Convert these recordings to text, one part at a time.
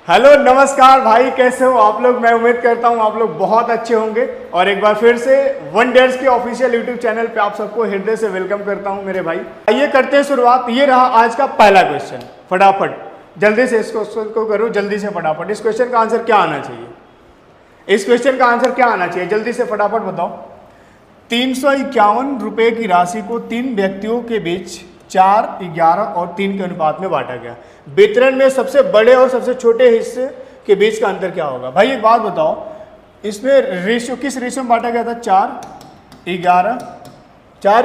Hello नमस्कार भाई, कैसे हो आप लोग। मैं उम्मीद करता हूँ आप लोग बहुत अच्छे होंगे और एक बार फिर से वंडर्स के ऑफिशियल यूट्यूब चैनल पे आप सबको हृदय से वेलकम करता हूँ मेरे भाई। आइए करते हैं शुरुआत। ये रहा आज का पहला क्वेश्चन। फटाफट जल्दी से इस क्वेश्चन को करो, जल्दी से फटाफट। इस क्वेश्चन का आंसर क्या आना चाहिए? इस क्वेश्चन का आंसर क्या आना चाहिए? जल्दी से फटाफट बताओ। 351 रुपये की राशि को 3 व्यक्तियों के बीच 4, 11 और 3 के अनुपात में बांटा गया। वितरण में सबसे बड़े और सबसे छोटे हिस्से के बीच का अंतर क्या होगा? भाई एक बात बताओ, इसमें रेशियो किस रेशियो में बांटा गया था? 4,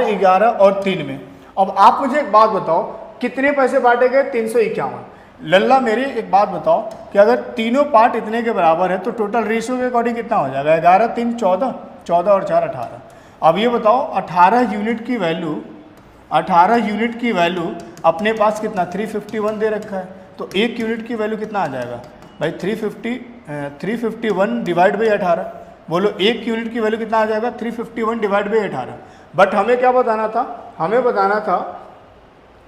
11 और 3 में। अब आप मुझे एक बात बताओ, कितने पैसे बांटे गए? 351। लल्ला मेरी एक बात बताओ कि अगर तीनों पार्ट इतने के बराबर है तो टोटल रेशियो के अकॉर्डिंग कितना हो जाएगा? 11, 3, 14, 14 और 4, 18। अब ये बताओ 18 यूनिट की वैल्यू अपने पास कितना? 351 दे रखा है, तो 1 यूनिट की वैल्यू कितना आ जाएगा भाई? 351 डिवाइड बाई 18। बोलो 1 यूनिट की वैल्यू कितना आ जाएगा? 351 डिवाइड बाई 18। बट हमें क्या बताना था?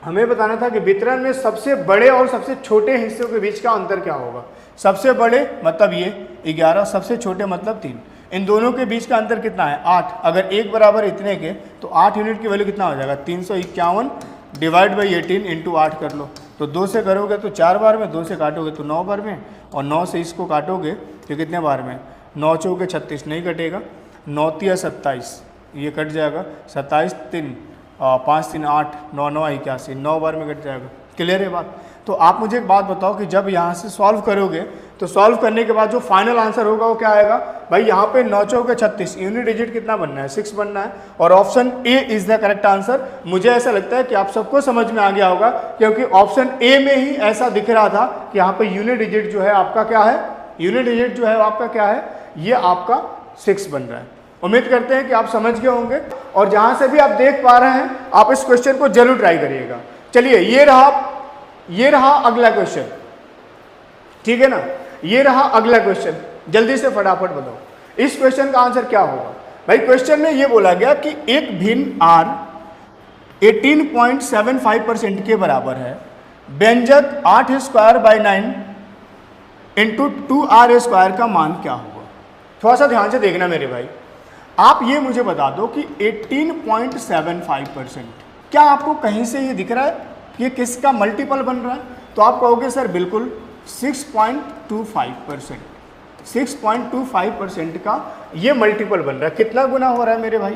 हमें बताना था कि वितरण में सबसे बड़े और सबसे छोटे हिस्सों के बीच का अंतर क्या होगा। सबसे बड़े मतलब ये 11, सबसे छोटे मतलब 3। इन दोनों के बीच का अंतर कितना है? 8। अगर एक बराबर इतने के तो 8 यूनिट की वैल्यू कितना हो जाएगा? 351 डिवाइड बाई 18 इंटू 8 कर लो। तो 2 से करोगे तो 4 बार में, 2 से काटोगे तो 9 बार में, और 9 से इसको काटोगे तो कितने बार में? 9 चौके 36 नहीं कटेगा, 9 तिया 27 ये कट जाएगा, 27 3 5 3 8 9 9 81 9 बार में कट जाएगा। क्लियर है बात? तो आप मुझे एक बात बताओ कि जब यहाँ से सॉल्व करोगे तो सॉल्व करने के बाद जो फाइनल आंसर होगा वो क्या आएगा? भाई यहाँ पे 9 चौके 36 यूनिट डिजिट कितना बनना है? 6 बनना है, और option A is the correct answer. मुझे ऐसा लगता है कि आप सबको समझ में आ गया होगा, क्योंकि ऑप्शन ए में ही ऐसा दिख रहा था कि यहाँ पे यूनिट डिजिट जो है आपका क्या है? यूनिट डिजिट जो है आपका क्या है? ये आपका 6 बन रहा है। उम्मीद करते हैं कि आप समझ गए होंगे, और जहां से भी आप देख पा रहे हैं आप इस क्वेश्चन को जरूर ट्राई करिएगा। चलिए ये रहा अगला क्वेश्चन, ठीक है ना? ये रहा अगला क्वेश्चन, जल्दी से फटाफट बताओ इस क्वेश्चन का आंसर क्या होगा। भाई क्वेश्चन में ये बोला गया कि एक भिन्न आर 18.75% के बराबर है। व्यंजक 8 square by 9 into 2r square का मान क्या होगा? थोड़ा सा ध्यान से देखना मेरे भाई। आप ये मुझे बता दो कि 18.75%, क्या आपको कहीं से ये दिख रहा है कि ये किसका मल्टीपल बन रहा है? तो आप कहोगे सर बिल्कुल 6.25%। 6.25% का ये मल्टीपल बन रहा है। कितना गुना हो रहा है मेरे भाई?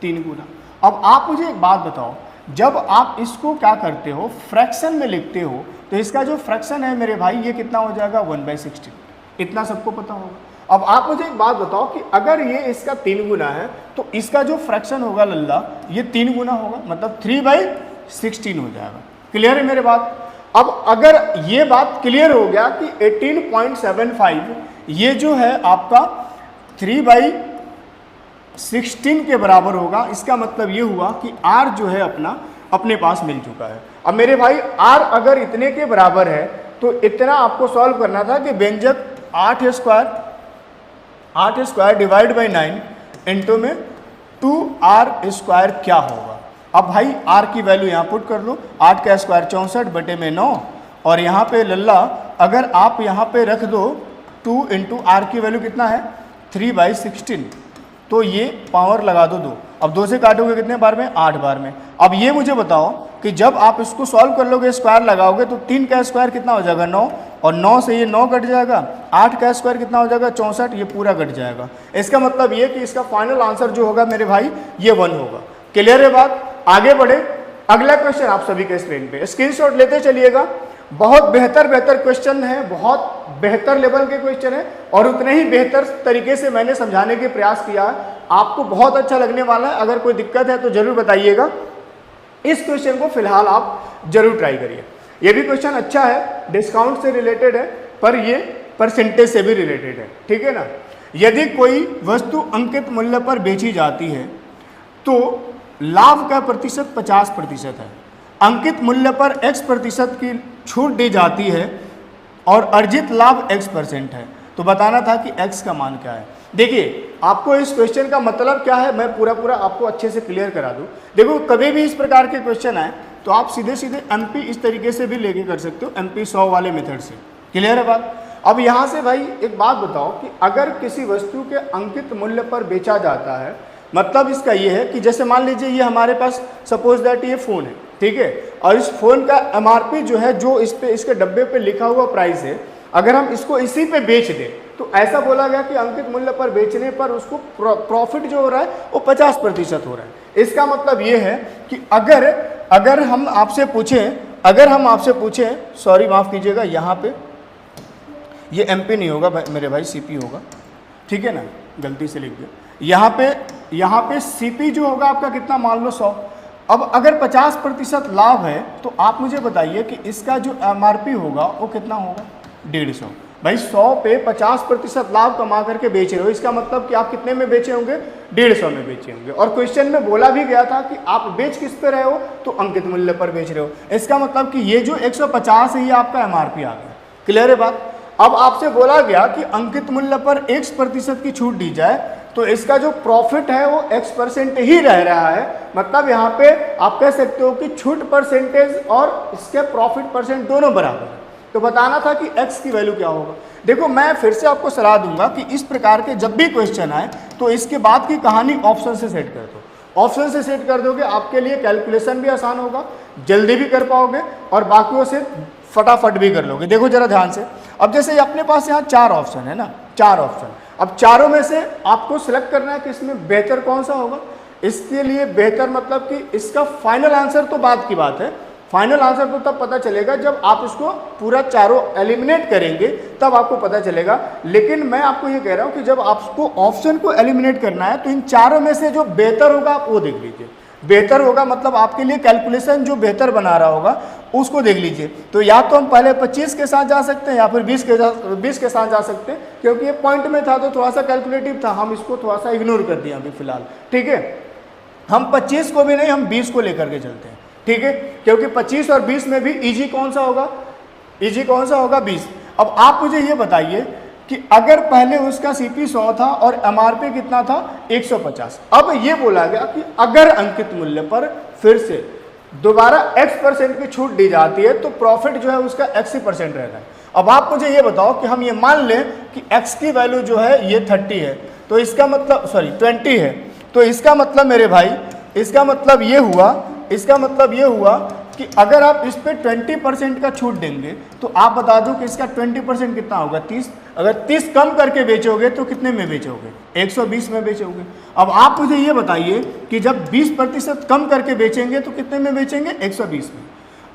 3 गुना। अब आप मुझे एक बात बताओ, जब आप इसको क्या करते हो, फ्रैक्शन में लिखते हो, तो इसका जो फ्रैक्शन है मेरे भाई ये कितना हो जाएगा? 1/16। इतना सबको पता होगा। अब आप मुझे एक बात बताओ कि अगर ये इसका 3 गुना है तो इसका जो फ्रैक्शन होगा लल्ला, ये 3 गुना होगा, मतलब 3/16 हो जाएगा। क्लियर है मेरे बात? अब अगर ये बात क्लियर हो गया कि 18.75 ये जो है आपका 3/16 के बराबर होगा, इसका मतलब ये हुआ कि r जो है अपने पास मिल चुका है। अब मेरे भाई r अगर इतने के बराबर है तो इतना आपको सॉल्व करना था कि व्यंजक 8 स्क्वायर डिवाइड बाई 9 इंटू में 2r स्क्वायर क्या होगा। अब भाई r की वैल्यू यहाँ पुट कर लो। 8 का स्क्वायर 64 बटे में 9, और यहाँ पे लल्ला अगर आप यहाँ पे रख दो 2 इंटू आर की वैल्यू कितना है? 3/16, तो ये पावर लगा दो 2। अब 2 से काटोगे कितने बार में? 8 बार में। अब ये मुझे बताओ कि जब आप इसको सॉल्व कर लोगे, स्क्वायर लगाओगे, तो 3 का स्क्वायर कितना हो जाएगा? 9, और 9 से ये 9 कट जाएगा। 8 का स्क्वायर कितना हो जाएगा? 64, ये पूरा कट जाएगा। इसका मतलब ये कि इसका फाइनल आंसर जो होगा मेरे भाई ये 1 होगा। क्लियर है बात? आगे बढ़े, अगला क्वेश्चन आप सभी के स्क्रीन पे स्क्रीनशॉट लेते चलिएगा। बहुत बेहतर क्वेश्चन है, बहुत बेहतर लेवल के क्वेश्चन है, और उतने ही बेहतर तरीके से मैंने समझाने के प्रयास किया है। आपको बहुत अच्छा लगने वाला है। अगर कोई दिक्कत है तो जरूर बताइएगा। इस क्वेश्चन को फिलहाल आप जरूर ट्राई करिए। ये भी क्वेश्चन अच्छा है, डिस्काउंट से रिलेटेड है, पर ये परसेंटेज से भी रिलेटेड है, ठीक है ना? यदि कोई वस्तु अंकित मूल्य पर बेची जाती है तो लाभ का प्रतिशत 50% है। अंकित मूल्य पर x% की छूट दी जाती है और अर्जित लाभ x% है। तो बताना था कि x का मान क्या है। देखिए आपको इस क्वेश्चन का मतलब क्या है मैं पूरा आपको अच्छे से क्लियर करा दूं। देखो कभी भी इस प्रकार के क्वेश्चन आए तो आप सीधे एमपी इस तरीके से भी लेके कर सकते हो, एमपी 100 वाले मेथड से। क्लियर है बात? अब यहाँ से भाई एक बात बताओ कि अगर किसी वस्तु के अंकित मूल्य पर बेचा जाता है, मतलब इसका ये है कि जैसे मान लीजिए ये हमारे पास सपोज दैट ये फ़ोन है, ठीक है, और इस फ़ोन का MRP जो है, जो इस पे इसके डब्बे पे लिखा हुआ प्राइस है, अगर हम इसको इसी पे बेच दें तो ऐसा बोला गया कि अंकित मूल्य पर बेचने पर उसको प्रॉफिट जो हो रहा है वो 50% हो रहा है। इसका मतलब ये है कि अगर हम आपसे पूछें, सॉरी माफ़ कीजिएगा, यहाँ पे ये MP नहीं होगा मेरे भाई, CP होगा, ठीक है ना, गलती से लिख दिया। यहाँ पे CP जो होगा आपका कितना, मान लो 100। अब अगर 50% लाभ है तो आप मुझे बताइए कि इसका जो MRP होगा वो कितना होगा, 150। भाई 100 पे 50% लाभ कमा करके बेच रहे हो, इसका मतलब कि आप कितने में बेचे होंगे, 150 में बेचे होंगे। और क्वेश्चन में बोला भी गया था कि आप बेच किस पे रहे हो, तो अंकित मूल्य पर बेच रहे हो। इसका मतलब कि ये जो 150 है ये आपका MRP आ गया। क्लियर है बात। अब आपसे बोला गया कि अंकित मूल्य पर X% की छूट दी जाए, तो इसका जो प्रॉफिट है वो X% ही रह रहा है। मतलब यहाँ पे आप कह सकते हो कि छूट परसेंटेज और इसके प्रॉफिट परसेंट दोनों बराबर है। तो बताना था कि X की वैल्यू क्या होगा। देखो मैं फिर से आपको सलाह दूंगा कि इस प्रकार के जब भी क्वेश्चन आए तो इसके बाद की कहानी ऑप्शन से सेट कर दो। ऑप्शन से सेट कर दोगे, आपके लिए कैलकुलेशन भी आसान होगा, जल्दी भी कर पाओगे और बाकियों से फटाफट भी कर लोगे। देखो जरा ध्यान से, अब जैसे अपने पास यहाँ 4 ऑप्शन है ना, 4 ऑप्शन। अब चारों में से आपको सिलेक्ट करना है कि इसमें बेहतर कौन सा होगा। इसके लिए बेहतर मतलब कि इसका फाइनल आंसर तो बाद की बात है, फाइनल आंसर तो तब पता चलेगा जब आप इसको पूरा चारों एलिमिनेट करेंगे, तब आपको पता चलेगा। लेकिन मैं आपको ये कह रहा हूँ कि जब आपको ऑप्शन को एलिमिनेट करना है तो इन चारों में से जो बेहतर होगा आप वो देख लीजिए। बेहतर होगा मतलब आपके लिए कैलकुलेशन जो बेहतर बना रहा होगा उसको देख लीजिए। तो या तो हम पहले 25 के साथ जा सकते हैं या फिर 20 के साथ जा सकते हैं, क्योंकि ये पॉइंट में था तो थोड़ा सा कैलकुलेटिव था, हम इसको थोड़ा सा इग्नोर कर दिया अभी फिलहाल। ठीक है, हम 25 को भी नहीं, हम 20 को लेकर के चलते हैं। ठीक है, क्योंकि 25 और 20 में भी इजी कौन सा होगा, इजी कौन सा होगा, 20। अब आप मुझे ये बताइए कि अगर पहले उसका CP 100 था और MRP कितना था 150। अब ये बोला गया कि अगर अंकित मूल्य पर फिर से दोबारा X% की छूट दी जाती है तो प्रॉफिट जो है उसका X% रहता है। अब आप मुझे ये बताओ कि हम ये मान लें कि X की वैल्यू जो है ये 30 है, तो इसका मतलब 20 है, तो इसका मतलब मेरे भाई, इसका मतलब ये हुआ कि अगर आप इस पे 20% का छूट देंगे तो आप बता दो कि इसका 20% कितना होगा, 30। अगर 30 कम करके बेचोगे तो कितने में बेचोगे, 120 में बेचोगे। अब आप मुझे ये बताइए कि जब 20% कम करके बेचेंगे तो कितने में बेचेंगे, 120 में।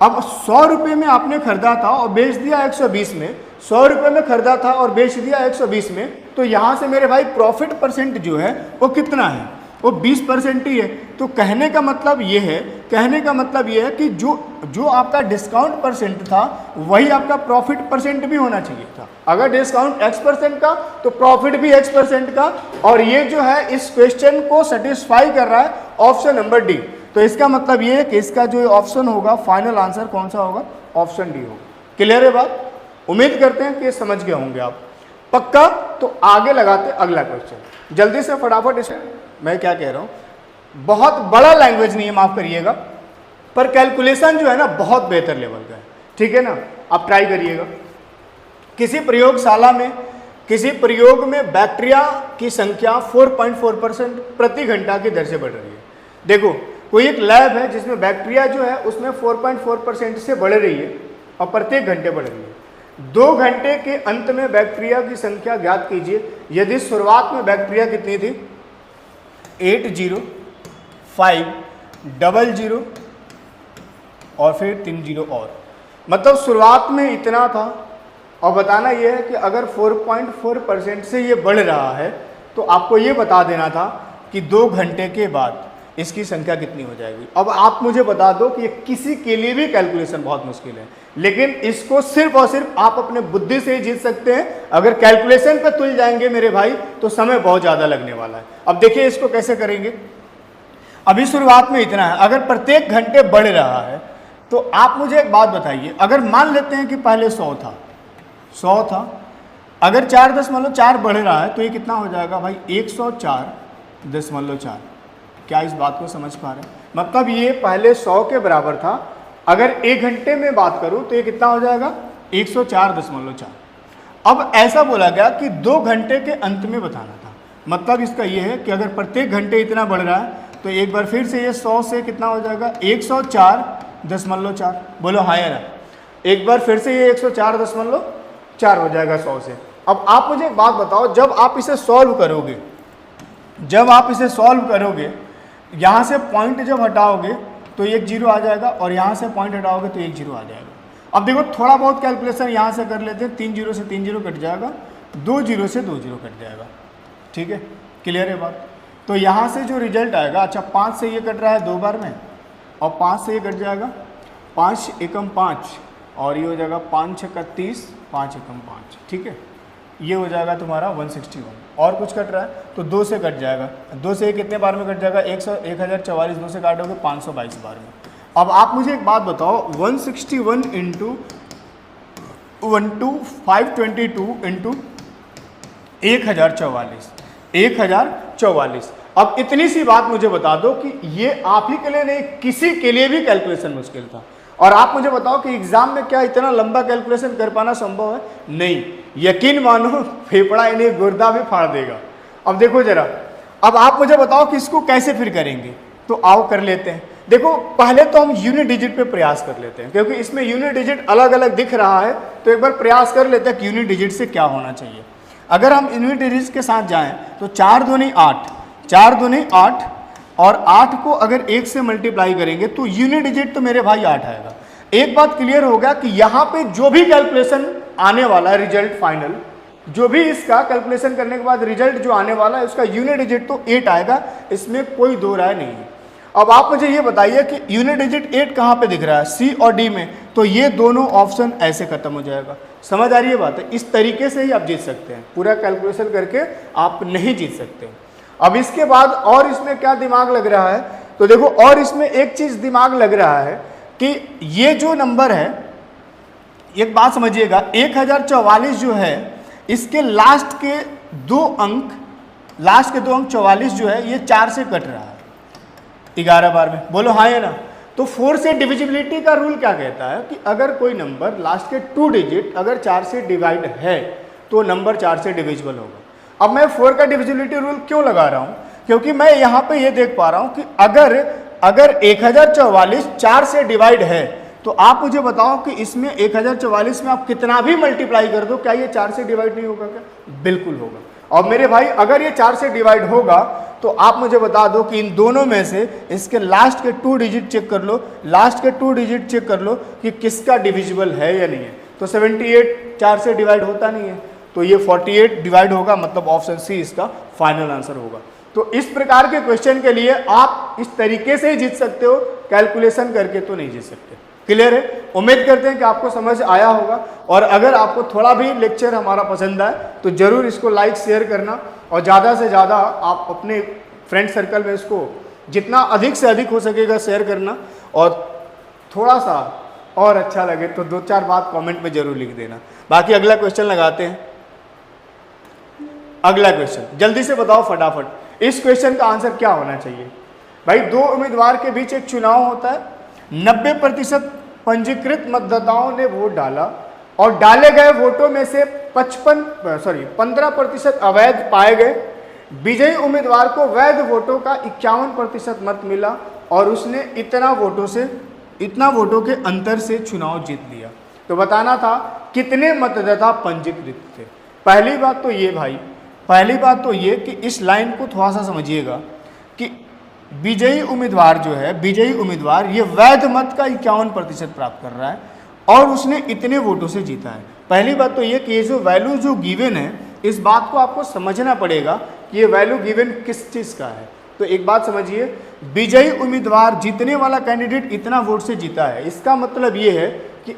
अब 100 रुपये में आपने खरीदा था और बेच दिया 120 में, 100 रुपये में खरीदा था और बेच दिया 120 में, तो यहाँ से मेरे भाई प्रॉफिट परसेंट जो है वो कितना है, वो 20% ही है। तो कहने का मतलब ये है कि जो आपका डिस्काउंट परसेंट था वही आपका प्रॉफिट परसेंट भी होना चाहिए था। अगर डिस्काउंट X% का तो प्रॉफिट भी X% का, और ये जो है इस क्वेश्चन को सेटिस्फाई कर रहा है ऑप्शन नंबर डी। तो इसका मतलब ये है कि इसका जो ऑप्शन होगा फाइनल आंसर कौन सा होगा, ऑप्शन डी होगा। क्लियर है बात, उम्मीद करते हैं कि समझ गए होंगे आप पक्का। तो आगे लगाते अगला क्वेश्चन जल्दी से फटाफट। इसे मैं क्या कह रहा हूँ, बहुत बड़ा लैंग्वेज नहीं है, माफ करिएगा, पर कैलकुलेशन जो है ना बहुत बेहतर लेवल का है। ठीक है ना, आप ट्राई करिएगा। किसी प्रयोगशाला में किसी प्रयोग में बैक्टीरिया की संख्या 4.4% प्रति घंटा की दर से बढ़ रही है। देखो कोई एक लैब है जिसमें बैक्टीरिया जो है उसमें 4.4% से बढ़ रही है और प्रत्येक घंटे बढ़ रही है। 2 घंटे के अंत में बैक्टीरिया की संख्या ज्ञात कीजिए। यदि शुरुआत में बैक्टीरिया कितनी थी, 80, 5, 00 और फिर 30 और, मतलब शुरुआत में इतना था। और बताना यह है कि अगर 4.4% से ये बढ़ रहा है तो आपको ये बता देना था कि 2 घंटे के बाद इसकी संख्या कितनी हो जाएगी। अब आप मुझे बता दो कि ये किसी के लिए भी कैलकुलेशन बहुत मुश्किल है, लेकिन इसको सिर्फ और सिर्फ आप अपने बुद्धि से ही जीत सकते हैं। अगर कैलकुलेशन पे तुल जाएंगे मेरे भाई तो समय बहुत ज़्यादा लगने वाला है। अब देखिए इसको कैसे करेंगे। अभी शुरुआत में इतना है, अगर प्रत्येक घंटे बढ़ रहा है तो आप मुझे एक बात बताइए, अगर मान लेते हैं कि पहले 100 था, अगर 4.4 बढ़ रहा है तो ये कितना हो जाएगा भाई, 104.4। क्या इस बात को समझ पा रहे हैं? मतलब ये पहले 100 के बराबर था, अगर 1 घंटे में बात करूं तो ये कितना हो जाएगा, 104.4। अब ऐसा बोला गया कि 2 घंटे के अंत में बताना था। मतलब इसका ये है कि अगर प्रत्येक घंटे इतना बढ़ रहा है तो एक बार फिर से ये 100 से कितना हो जाएगा 104.4। बोलो हाँ या ना। एक बार फिर से ये 104.4 हो जाएगा 100 से। अब आप मुझे एक बात बताओ, जब आप इसे सॉल्व करोगे, यहाँ से पॉइंट जब हटाओगे तो एक जीरो आ जाएगा और यहाँ से पॉइंट हटाओगे तो एक जीरो आ जाएगा। अब देखो थोड़ा बहुत कैलकुलेशन यहाँ से कर लेते हैं। 3 जीरो से 3 जीरो कट जाएगा, 2 जीरो से 2 जीरो कट जाएगा। ठीक है, क्लियर है बात। तो यहाँ से जो रिजल्ट आएगा, अच्छा 5 से ये कट रहा है 2 बार में और 5 से ये कट जाएगा 5 एकम 5 और ये हो जाएगा 5 छक्का 30, 5 एकम 5। ठीक है, ये हो जाएगा तुम्हारा 161। और कुछ कट रहा है तो 2 से कट जाएगा। 2 से कितने बार में कट जाएगा 1044। 2 से काटोगे 522 बार में। अब आप मुझे एक बात बताओ, 161 इंटू 522 इंटू 1044। अब इतनी सी बात मुझे बता दो कि ये आप ही के लिए नहीं, किसी के लिए भी कैलकुलेशन मुश्किल था। और आप मुझे बताओ कि एग्जाम में क्या इतना लंबा कैलकुलेशन कर पाना संभव है? नहीं। यकीन मानो फेफड़ा इन्हें गुर्दा भी फाड़ देगा। अब देखो जरा, अब आप मुझे बताओ कि इसको कैसे फिर करेंगे, तो आओ कर लेते हैं। देखो पहले तो हम यूनिट डिजिट पे प्रयास कर लेते हैं, क्योंकि इसमें यूनिट डिजिट अलग अलग दिख रहा है। तो एक बार प्रयास कर लेते हैं कि यूनिट डिजिट से क्या होना चाहिए। अगर हम यूनिट डिजिट के साथ जाएं तो 4 दूनी 8, 4 दूनी 8 और 8 को अगर 1 से मल्टीप्लाई करेंगे तो यूनिट डिजिट तो मेरे भाई 8 आएगा। एक बात क्लियर हो गया कि यहाँ पे जो भी कैलकुलेशन आने वाला है, रिजल्ट फाइनल जो भी इसका कैलकुलेशन करने के बाद रिजल्ट जो आने वाला है उसका यूनिट डिजिट तो 8 आएगा, इसमें कोई दो राय नहीं है। अब आप मुझे ये बताइए कि यूनिट डिजिट 8 कहाँ पे दिख रहा है, सी और डी में। तो ये दोनों ऑप्शन ऐसे खत्म हो जाएगा। समझ आ रही है बात है? इस तरीके से ही आप जीत सकते हैं, पूरा कैलकुलेशन करके आप नहीं जीत सकते। अब इसके बाद और इसमें क्या दिमाग लग रहा है, तो देखो और इसमें एक चीज दिमाग लग रहा है कि ये जो नंबर है, एक बात समझिएगा, 1044 जो है इसके लास्ट के दो अंक 44 जो है ये 4 से कट रहा है 11 बार में। बोलो हाँ या ना। तो 4 से डिविजिबिलिटी का रूल क्या कहता है कि अगर कोई नंबर लास्ट के 2 डिजिट अगर 4 से डिवाइड है तो नंबर 4 से डिविजिबल होगा। अब मैं 4 का डिविजिबिलिटी रूल क्यों लगा रहा हूं, क्योंकि मैं यहाँ पे ये देख पा रहा हूं कि अगर 1044 4 से डिवाइड है तो आप मुझे बताओ कि इसमें 1044 में आप कितना भी मल्टीप्लाई कर दो, क्या ये 4 से डिवाइड नहीं होगा? क्या बिल्कुल होगा। और मेरे भाई अगर ये 4 से डिवाइड होगा तो आप मुझे बता दो कि इन दोनों में से इसके लास्ट के 2 डिजिट चेक कर लो, लास्ट के 2 डिजिट चेक कर लो कि किसका डिविजिबल है या नहीं है। तो 78 4 से डिवाइड होता नहीं है, तो ये 48 डिवाइड होगा, मतलब ऑप्शन सी इसका फाइनल आंसर होगा। तो इस प्रकार के क्वेश्चन के लिए आप इस तरीके से ही जीत सकते हो, कैलकुलेशन करके तो नहीं जीत सकते। क्लियर है? उम्मीद करते हैं कि आपको समझ आया होगा। और अगर आपको थोड़ा भी लेक्चर हमारा पसंद आए तो जरूर इसको लाइक शेयर करना और ज़्यादा से ज़्यादा आप अपने फ्रेंड सर्कल में इसको जितना अधिक से अधिक हो सकेगा शेयर करना। और थोड़ा सा और अच्छा लगे तो 2-4 बात कमेंट में जरूर लिख देना। बाकी अगला क्वेश्चन लगाते हैं। अगला क्वेश्चन जल्दी से बताओ फटाफट, इस क्वेश्चन का आंसर क्या होना चाहिए? भाई 2 उम्मीदवार के बीच एक चुनाव होता है, 90% पंजीकृत मतदाताओं ने वोट डाला और डाले गए वोटों में से 15% अवैध पाए गए। विजयी उम्मीदवार को वैध वोटों का 51% मत मिला और उसने इतना वोटों के अंतर से चुनाव जीत लिया। तो बताना था कितने मतदाता पंजीकृत थे। पहली बात तो ये कि इस लाइन को थोड़ा सा समझिएगा कि विजयी उम्मीदवार ये वैध मत का 51% प्राप्त कर रहा है और उसने इतने वोटों से जीता है। पहली बात तो ये कि ये जो वैल्यू जो गिवन है, इस बात को आपको समझना पड़ेगा कि ये वैल्यू गिवन किस चीज़ का है। तो एक बात समझिए, विजयी उम्मीदवार जीतने वाला कैंडिडेट इतना वोट से जीता है, इसका मतलब ये है कि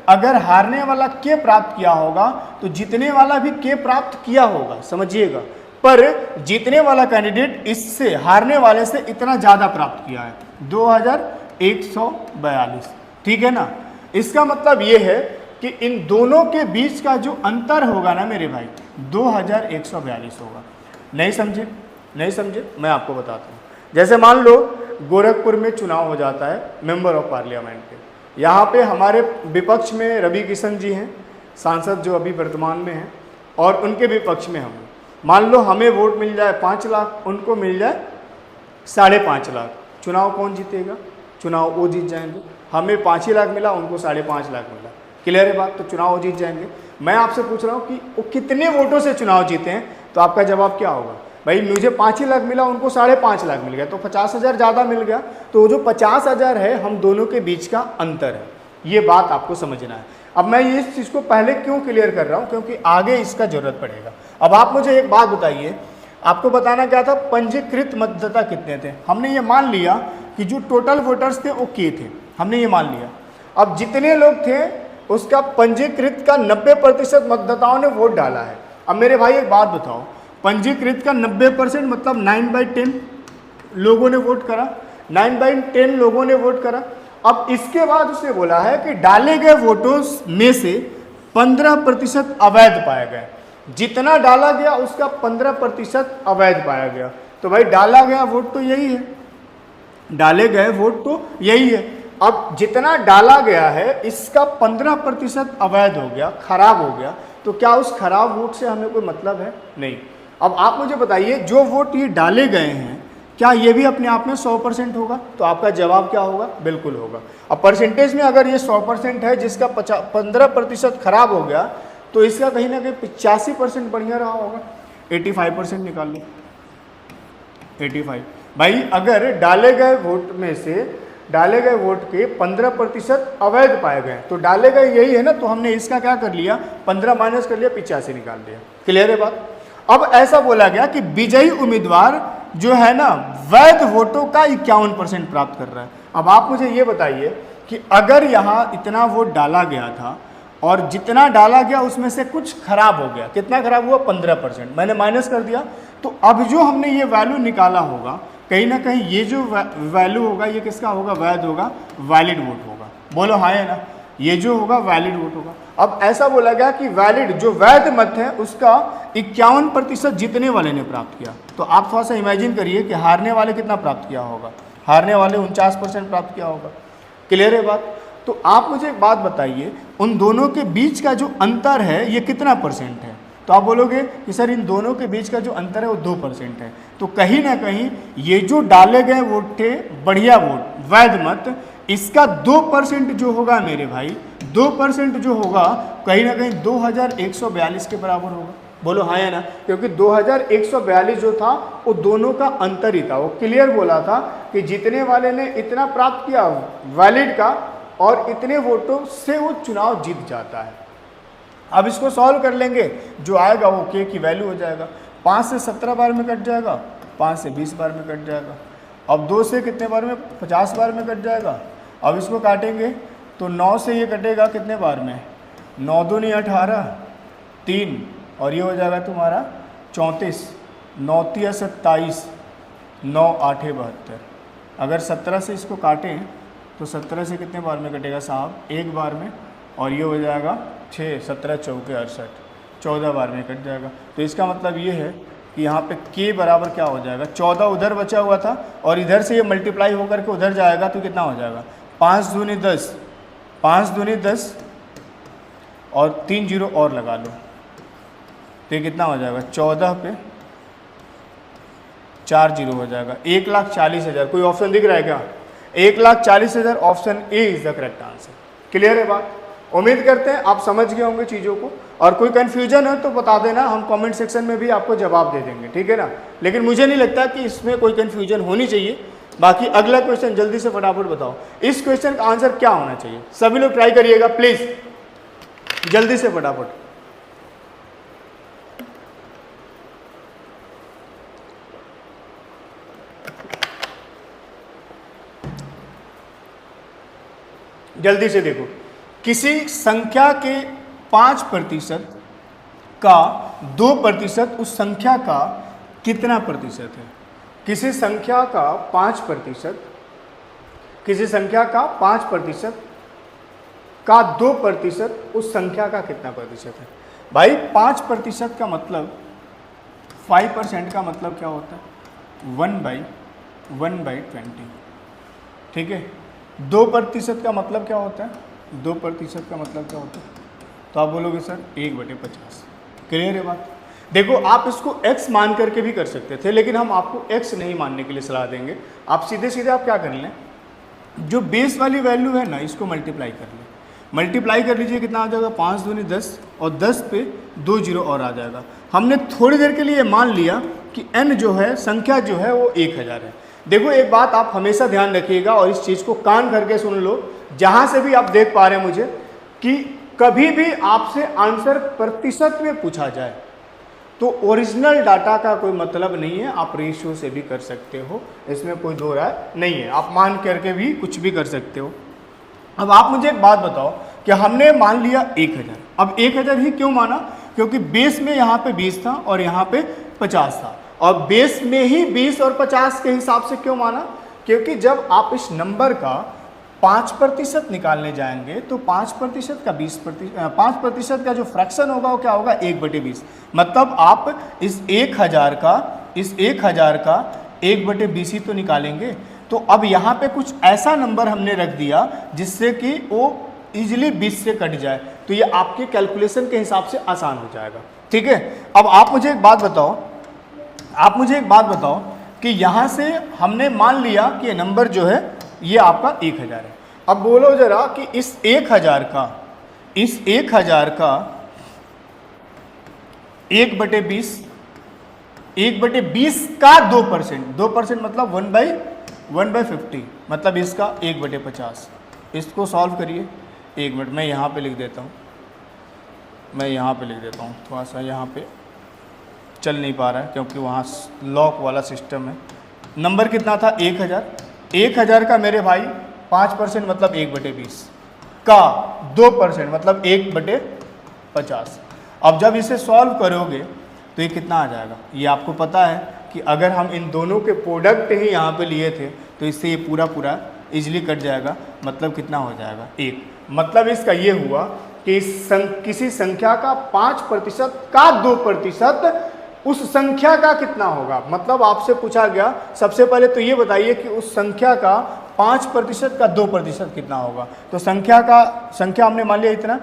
अगर हारने वाला के प्राप्त किया होगा तो जीतने वाला भी के प्राप्त किया होगा, समझिएगा। पर जीतने वाला कैंडिडेट इससे हारने वाले से इतना ज़्यादा प्राप्त किया है, 2142। ठीक है ना? इसका मतलब ये है कि इन दोनों के बीच का जो अंतर होगा ना मेरे भाई, 2142 होगा। नहीं समझे? मैं आपको बताता हूँ। जैसे मान लो गोरखपुर में चुनाव हो जाता है मेंबर ऑफ पार्लियामेंट के। यहाँ पे हमारे विपक्ष में रवि किशन जी हैं, सांसद जो अभी वर्तमान में हैं और उनके भी पक्ष में हम, मान लो हमें वोट मिल जाए 5 लाख, उनको मिल जाए 5.5 लाख, चुनाव कौन जीतेगा? चुनाव वो जीत जाएंगे। हमें 5 ही लाख मिला, उनको 5.5 लाख मिला, क्लियर है बात? तो चुनाव वो जीत जाएंगे। मैं आपसे पूछ रहा हूँ कि वो कितने वोटों से चुनाव जीते हैं, तो आपका जवाब क्या होगा? भाई मुझे 5 ही लाख मिला, उनको 5.5 लाख मिल गया, तो 50,000 ज़्यादा मिल गया। तो जो 50,000 है हम दोनों के बीच का अंतर है, ये बात आपको समझना है। अब मैं ये इस चीज़ को पहले क्यों क्लियर कर रहा हूँ, क्योंकि आगे इसका जरूरत पड़ेगा। अब आप मुझे एक बात बताइए, आपको बताना क्या था, पंजीकृत मतदाता कितने थे? हमने ये मान लिया कि जो टोटल वोटर्स थे वो के थे, हमने ये मान लिया। अब जितने लोग थे उसका पंजीकृत का 90% मतदाताओं ने वोट डाला है। अब मेरे भाई एक बात बताओ, पंजीकृत का 90% मतलब 9/10 लोगों ने वोट करा, 9/10 लोगों ने वोट करा। अब इसके बाद उसने बोला है कि डाले गए वोटों में से 15% अवैध पाए गए। जितना डाला गया उसका 15% अवैध पाया गया। तो भाई डाला गया वोट तो यही है, डाले गए वोट तो यही है। अब जितना डाला गया है इसका 15% अवैध हो गया, खराब हो गया, तो क्या उस खराब वोट से हमें कोई मतलब है? नहीं। अब आप मुझे बताइए, जो वोट ये डाले गए हैं क्या ये भी अपने आप में 100% होगा? तो आपका जवाब क्या होगा? बिल्कुल होगा। अब परसेंटेज में अगर ये 100% है जिसका 15% खराब हो गया, तो इसका कहीं ना कहीं 85% बढ़िया रहा होगा। 85% निकाल लो, 85। भाई अगर डाले गए वोट में से, डाले गए वोट के 15% अवैध पाए गए, तो डाले गए यही है ना, तो हमने इसका क्या कर लिया, 15 माइनस कर लिया, 85 निकाल दिया। क्लियर है बात? अब ऐसा बोला गया कि विजयी उम्मीदवार जो है ना वैध वोटों का 51% प्राप्त कर रहा है। अब आप मुझे ये बताइए कि अगर यहाँ इतना वोट डाला गया था और जितना डाला गया उसमें से कुछ खराब हो गया, कितना खराब हुआ? 15%, मैंने माइनस कर दिया। तो अब जो हमने ये वैल्यू निकाला होगा, कहीं ना कहीं ये जो वैल्यू होगा ये किसका होगा? वैध होगा, वैलिड वोट होगा। बोलो हाँ है ना? ये जो होगा वैलिड वोट होगा। अब ऐसा बोला गया कि वैलिड जो वैध मत है उसका 51% जीतने वाले ने प्राप्त किया। तो आप थोड़ा सा इमेजिन करिए कि हारने वाले कितना प्राप्त किया होगा? हारने वाले 49% प्राप्त किया होगा। क्लियर है बात? तो आप मुझे एक बात बताइए, उन दोनों के बीच का जो अंतर है ये कितना परसेंट है? तो आप बोलोगे कि सर इन दोनों के बीच का जो अंतर है वो 2% है। तो कहीं ना कहीं ये जो डाले गए वोट थे बढ़िया वोट, वैध मत, इसका 2% जो होगा मेरे भाई, 2% जो होगा कहीं ना कहीं 2142 के बराबर होगा। बोलो हाँ या ना? क्योंकि 2142 जो था वो दोनों का अंतर ही था। वो क्लियर बोला था कि जीतने वाले ने इतना प्राप्त किया वैलिड का, और इतने वोटों से वो चुनाव जीत जाता है। अब इसको सॉल्व कर लेंगे, जो आएगा वो के की वैल्यू हो जाएगा। 5 से 17 बार में कट जाएगा, 5 से 20 बार में कट जाएगा। अब 2 से कितने बार में? 50 बार में कट जाएगा। अब इसको काटेंगे तो 9 से ये कटेगा कितने बार में? 9 दूनी 18, 3, और ये हो जाएगा तुम्हारा 34, 9 तिया 27, 9 8 72। अगर 17 से इसको काटें तो 17 से कितने बार में कटेगा साहब? 1 बार में, और ये हो जाएगा 6, 17 चौके 68, 14 बार में कट जाएगा। तो इसका मतलब ये है कि यहाँ पे के बराबर क्या हो जाएगा? 14 उधर बचा हुआ था और इधर से ये मल्टीप्लाई होकर के उधर जाएगा तो कितना हो जाएगा? 5 दूनी 10, 5 दूनी 10 और 3 जीरो और लगा लो, तो ये कितना हो जाएगा? 14 पे 4 जीरो हो जाएगा, 1,40,000। कोई ऑप्शन दिख रहा है क्या? 1,40,000 option A is the correct answer. Clear है बात? उम्मीद करते हैं आप समझ गए होंगे चीज़ों को, और कोई कन्फ्यूजन है तो बता देना, हम कमेंट सेक्शन में भी आपको जवाब दे देंगे, ठीक है ना? लेकिन मुझे नहीं लगता कि इसमें कोई कन्फ्यूजन होनी चाहिए। बाकी अगला क्वेश्चन जल्दी से फटाफट बताओ, इस क्वेश्चन का आंसर क्या होना चाहिए? सभी लोग ट्राई करिएगा प्लीज, जल्दी से फटाफट। जल्दी से देखो, किसी संख्या के 5% का 2% उस संख्या का कितना प्रतिशत है? किसी संख्या का 5%, किसी संख्या का 5% का 2% उस संख्या का कितना प्रतिशत है? भाई 5% का मतलब 5% का मतलब क्या होता है? 1/20। ठीक है। 2% का मतलब क्या होता है? 2% का मतलब क्या होता है? तो आप बोलोगे सर 1/50। क्लियर है बात? देखो आप इसको x मान करके भी कर सकते थे, लेकिन हम आपको x नहीं मानने के लिए सलाह देंगे। आप सीधे सीधे आप क्या कर लें, जो बेस वाली वैल्यू है ना, इसको मल्टीप्लाई कर लें। मल्टीप्लाई कर लीजिए, कितना आ जाएगा, 5 दूनी 10 और 10 पे 2 जीरो और आ जाएगा। हमने थोड़ी देर के लिए मान लिया कि n जो है, संख्या जो है वो 1000 है। देखो एक बात आप हमेशा ध्यान रखिएगा और इस चीज़ को कान करके सुन लो, जहाँ से भी आप देख पा रहे हैं मुझे, कि कभी भी आपसे आंसर प्रतिशत में पूछा जाए तो ओरिजिनल डाटा का कोई मतलब नहीं है, आप रेशियो से भी कर सकते हो, इसमें कोई दो राय नहीं है। आप मान करके भी कुछ भी कर सकते हो। अब आप मुझे एक बात बताओ कि हमने मान लिया 1000, अब 1000 ही क्यों माना? क्योंकि बेस में यहाँ पे 20 था और यहाँ पे 50 था, और बेस में ही 20 और 50 के हिसाब से क्यों माना? क्योंकि जब आप इस नंबर का 5% निकालने जाएंगे तो 5% का 5% का जो फ्रैक्शन होगा वो क्या होगा, 1/20। मतलब आप इस 1000 का 1/20 ही तो निकालेंगे। तो अब यहाँ पे कुछ ऐसा नंबर हमने रख दिया जिससे कि वो इजीली 20 से कट जाए, तो ये आपके कैलकुलेशन के हिसाब से आसान हो जाएगा। ठीक है, अब आप मुझे एक बात बताओ कि यहाँ से हमने मान लिया कि नंबर जो है ये आपका 1000 है। अब बोलो जरा कि इस 1000 का 1/20 का 2% मतलब 1/50, मतलब इसका 1/50। इसको सॉल्व करिए। 1 मिनट मैं यहाँ पे लिख देता हूँ, थोड़ा सा यहाँ पे चल नहीं पा रहा है क्योंकि वहाँ लॉक वाला सिस्टम है। नंबर कितना था, 1000 का मेरे भाई 5% मतलब 1/20 का 2% मतलब 1/50। अब जब इसे सॉल्व करोगे तो ये कितना आ जाएगा, ये आपको पता है कि अगर हम इन दोनों के प्रोडक्ट ही यहाँ पे लिए थे तो इससे ये पूरा इजीली कट जाएगा। मतलब कितना हो जाएगा, 1। मतलब इसका ये हुआ कि किसी संख्या का 5% का 2% उस संख्या का कितना होगा। मतलब आपसे पूछा गया, सबसे पहले तो ये बताइए कि उस संख्या का 5% का 2% कितना होगा। तो संख्या हमने मान लिया इतना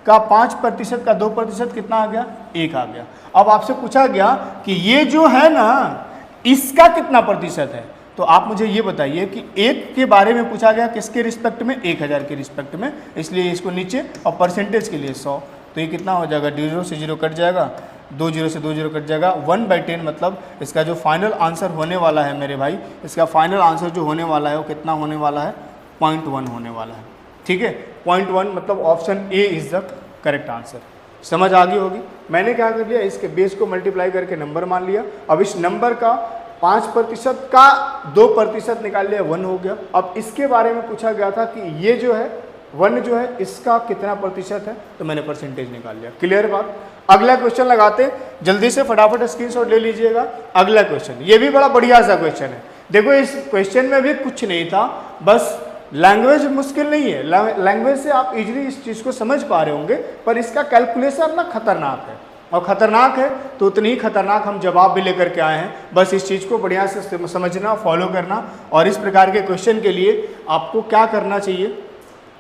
का 5% का 2% कितना आ गया, 1 आ गया। अब आपसे पूछा गया कि ये जो है ना, इसका कितना प्रतिशत है। तो आप मुझे ये बताइए कि 1 के बारे में पूछा गया, किसके रिस्पेक्ट में, 1000 के रिस्पेक्ट में, इसलिए इसको नीचे, और परसेंटेज के लिए 100। तो ये कितना हो जाएगा, 0 से 0 कट जाएगा, 2 0 से 2 0 कट जाएगा, 1/10। मतलब इसका जो फाइनल आंसर होने वाला है मेरे भाई, इसका फाइनल आंसर जो होने वाला है वो कितना होने वाला है, 0.1 होने वाला है। ठीक है, 0.1 मतलब option A is the correct answer. समझ आ गई होगी। मैंने क्या कर लिया, इसके बेस को मल्टीप्लाई करके नंबर मान लिया। अब इस नंबर का 5% का 2% निकाल लिया, 1 हो गया। अब इसके बारे में पूछा गया था कि ये जो है 1 जो है इसका कितना प्रतिशत है, तो मैंने परसेंटेज निकाल लिया। क्लियर बात। अगला क्वेश्चन लगाते, जल्दी से फटाफट स्क्रीनशॉट ले लीजिएगा। अगला क्वेश्चन, ये भी बड़ा बढ़िया सा क्वेश्चन है। देखो इस क्वेश्चन में भी कुछ नहीं था, बस लैंग्वेज मुश्किल नहीं है, लैंग्वेज से आप इजीली इस चीज़ को समझ पा रहे होंगे, पर इसका कैलकुलेशन ना खतरनाक है, और ख़तरनाक है तो उतनी ही खतरनाक हम जवाब भी लेकर के आए हैं। बस इस चीज़ को बढ़िया से समझना, फॉलो करना, और इस प्रकार के क्वेश्चन के लिए आपको क्या करना चाहिए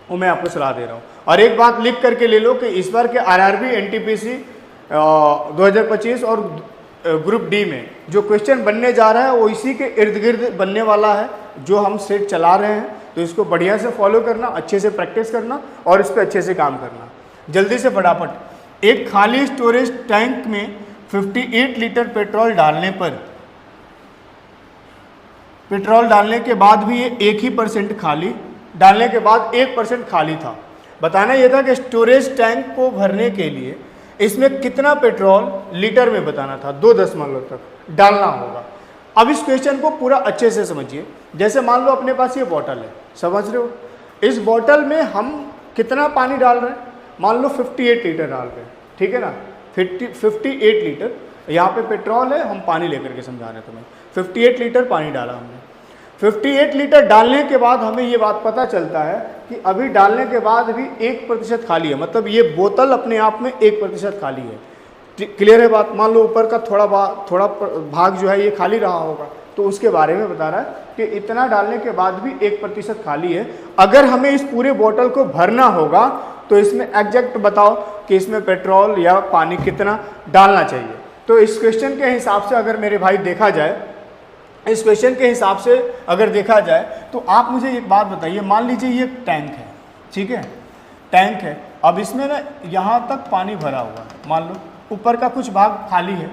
वो मैं आपको सलाह दे रहा हूँ। और एक बात लिख करके ले लो कि इस बार के आरआरबी एनटीपीसी 2025 और ग्रुप डी में जो क्वेश्चन बनने जा रहा है वो इसी के इर्द गिर्द बनने वाला है जो हम सेट चला रहे हैं। तो इसको बढ़िया से फॉलो करना, अच्छे से प्रैक्टिस करना और इस पर अच्छे से काम करना। जल्दी से फटाफट, एक खाली स्टोरेज टैंक में 58 लीटर पेट्रोल डालने के बाद भी ये 1% खाली, डालने के बाद 1% खाली था। बताना यह था कि स्टोरेज टैंक को भरने के लिए इसमें कितना पेट्रोल लीटर में बताना था, 2 दशमलव तक डालना होगा। अब इस क्वेश्चन को पूरा अच्छे से समझिए। जैसे मान लो अपने पास ये बॉटल है, समझ रहे हो, इस बॉटल में हम कितना पानी डाल रहे हैं, मान लो 58 लीटर डाल रहे हैं, ठीक है ना, 58 लीटर। यहाँ पे पेट्रोल है, हम पानी लेकर के समझा रहे हैं तुम्हें। 58 लीटर पानी डाला हमने। 58 लीटर डालने के बाद हमें ये बात पता चलता है कि अभी डालने के बाद भी 1% खाली है, मतलब ये बोतल अपने आप में 1% खाली है। क्लियर है बात। मान लो ऊपर का थोड़ा भाग जो है ये खाली रहा होगा, तो उसके बारे में बता रहा है कि इतना डालने के बाद भी 1% खाली है। अगर हमें इस पूरे बोतल को भरना होगा तो इसमें एग्जैक्ट बताओ कि इसमें पेट्रोल या पानी कितना डालना चाहिए। तो इस क्वेश्चन के हिसाब से अगर मेरे भाई देखा जाए, इस क्वेश्चन के हिसाब से अगर देखा जाए तो आप मुझे एक बात बताइए, मान लीजिए ये टैंक है, ठीक है, टैंक है। अब इसमें ना यहाँ तक पानी भरा हुआ है, मान लो ऊपर का कुछ भाग खाली है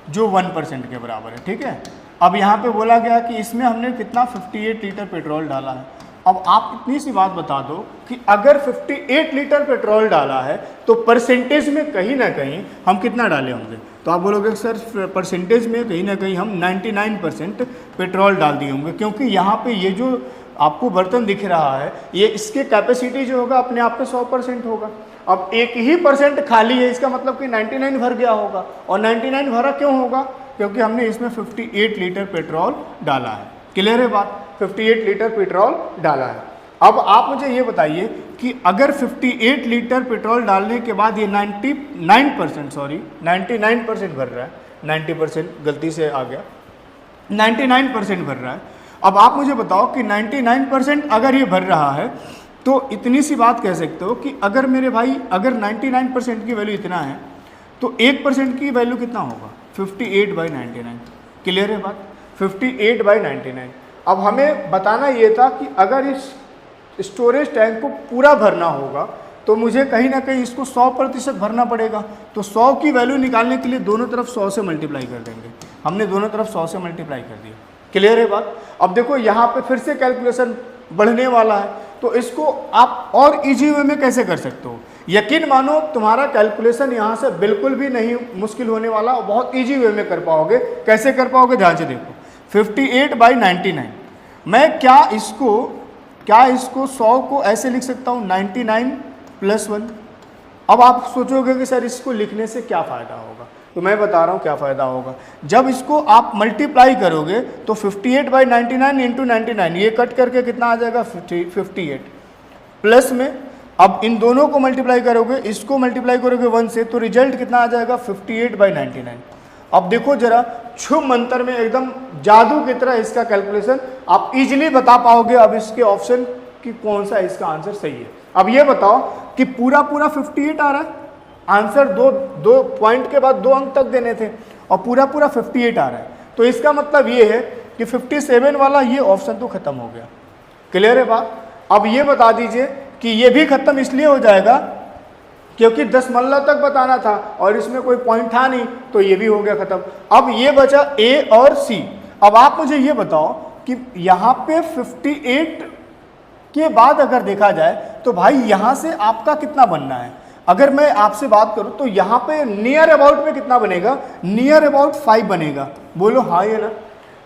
जो 1% के बराबर है, ठीक है। अब यहाँ पे बोला गया कि इसमें हमने कितना 58 लीटर पेट्रोल डाला है। अब आप इतनी सी बात बता दो कि अगर 58 लीटर पेट्रोल डाला है तो परसेंटेज में कहीं ना कहीं हम कितना डाले होंगे। तो आप बोलोगे सर परसेंटेज में कहीं ना कहीं हम 99% पेट्रोल डाल दिए होंगे, क्योंकि यहाँ पे ये जो आपको बर्तन दिख रहा है ये इसके कैपेसिटी जो होगा अपने आप पे 100% होगा। अब 1% खाली है, इसका मतलब कि 99 भर गया होगा। और 99 भरा क्यों होगा? क्योंकि हमने इसमें 58 लीटर पेट्रोल डाला है। क्लियर है बात? 58 लीटर पेट्रोल डाला है। अब आप मुझे ये बताइए कि अगर 58 लीटर पेट्रोल डालने के बाद ये 99% भर रहा है, 90% गलती से आ गया, 99% भर रहा है। अब आप मुझे बताओ कि 99% अगर ये भर रहा है तो इतनी सी बात कह सकते हो कि अगर मेरे भाई अगर 99% की वैल्यू इतना है तो 1% की वैल्यू कितना होगा? 58/99। क्लियर है बात? 58/99। अब हमें बताना ये था कि अगर इस स्टोरेज टैंक को पूरा भरना होगा तो मुझे कहीं ना कहीं इसको 100% भरना पड़ेगा। तो 100 की वैल्यू निकालने के लिए दोनों तरफ 100 से मल्टीप्लाई कर देंगे। हमने दोनों तरफ 100 से मल्टीप्लाई कर दिया। क्लियर है बात? अब देखो यहाँ पे फिर से कैलकुलेशन बढ़ने वाला है, तो इसको आप और इजी वे में कैसे कर सकते हो? यकीन मानो तुम्हारा कैलकुलेशन यहाँ से बिल्कुल भी नहीं मुश्किल होने वाला, बहुत इजी वे में कर पाओगे। कैसे कर पाओगे? ध्यान से देखो। 58/99 मैं क्या इसको 100 को ऐसे लिख सकता हूँ 99 + 1। अब आप सोचोगे कि सर इसको लिखने से क्या फ़ायदा होगा, तो मैं बता रहा हूँ क्या फ़ायदा होगा। जब इसको आप मल्टीप्लाई करोगे तो 58/99 × 99 ये कट करके कितना आ जाएगा? 58 प्लस में अब इन दोनों को मल्टीप्लाई करोगे, इसको मल्टीप्लाई करोगे 1 से, तो रिजल्ट कितना आ जाएगा? 58/99। अब देखो जरा, छुप मंतर में एकदम जादू की तरह इसका कैलकुलेशन आप इजीली बता पाओगे। अब इसके ऑप्शन कि कौन सा इसका आंसर सही है। अब ये बताओ कि पूरा 58 आ रहा है, आंसर दो पॉइंट के बाद 2 अंक तक देने थे और पूरा 58 आ रहा है, तो इसका मतलब ये है कि 57 वाला ये ऑप्शन तो खत्म हो गया। क्लियर है बात? अब ये बता दीजिए कि ये भी खत्म इसलिए हो जाएगा क्योंकि 10 मल्ला तक बताना था और इसमें कोई पॉइंट था नहीं, तो ये भी हो गया खत्म। अब ये बचा ए और सी। अब आप मुझे ये बताओ कि यहाँ पे 58 के बाद अगर देखा जाए तो भाई यहाँ से आपका कितना बनना है? अगर मैं आपसे बात करूं तो यहाँ पे नियर अबाउट में कितना बनेगा? नियर अबाउट 5 बनेगा। बोलो हाँ या ना?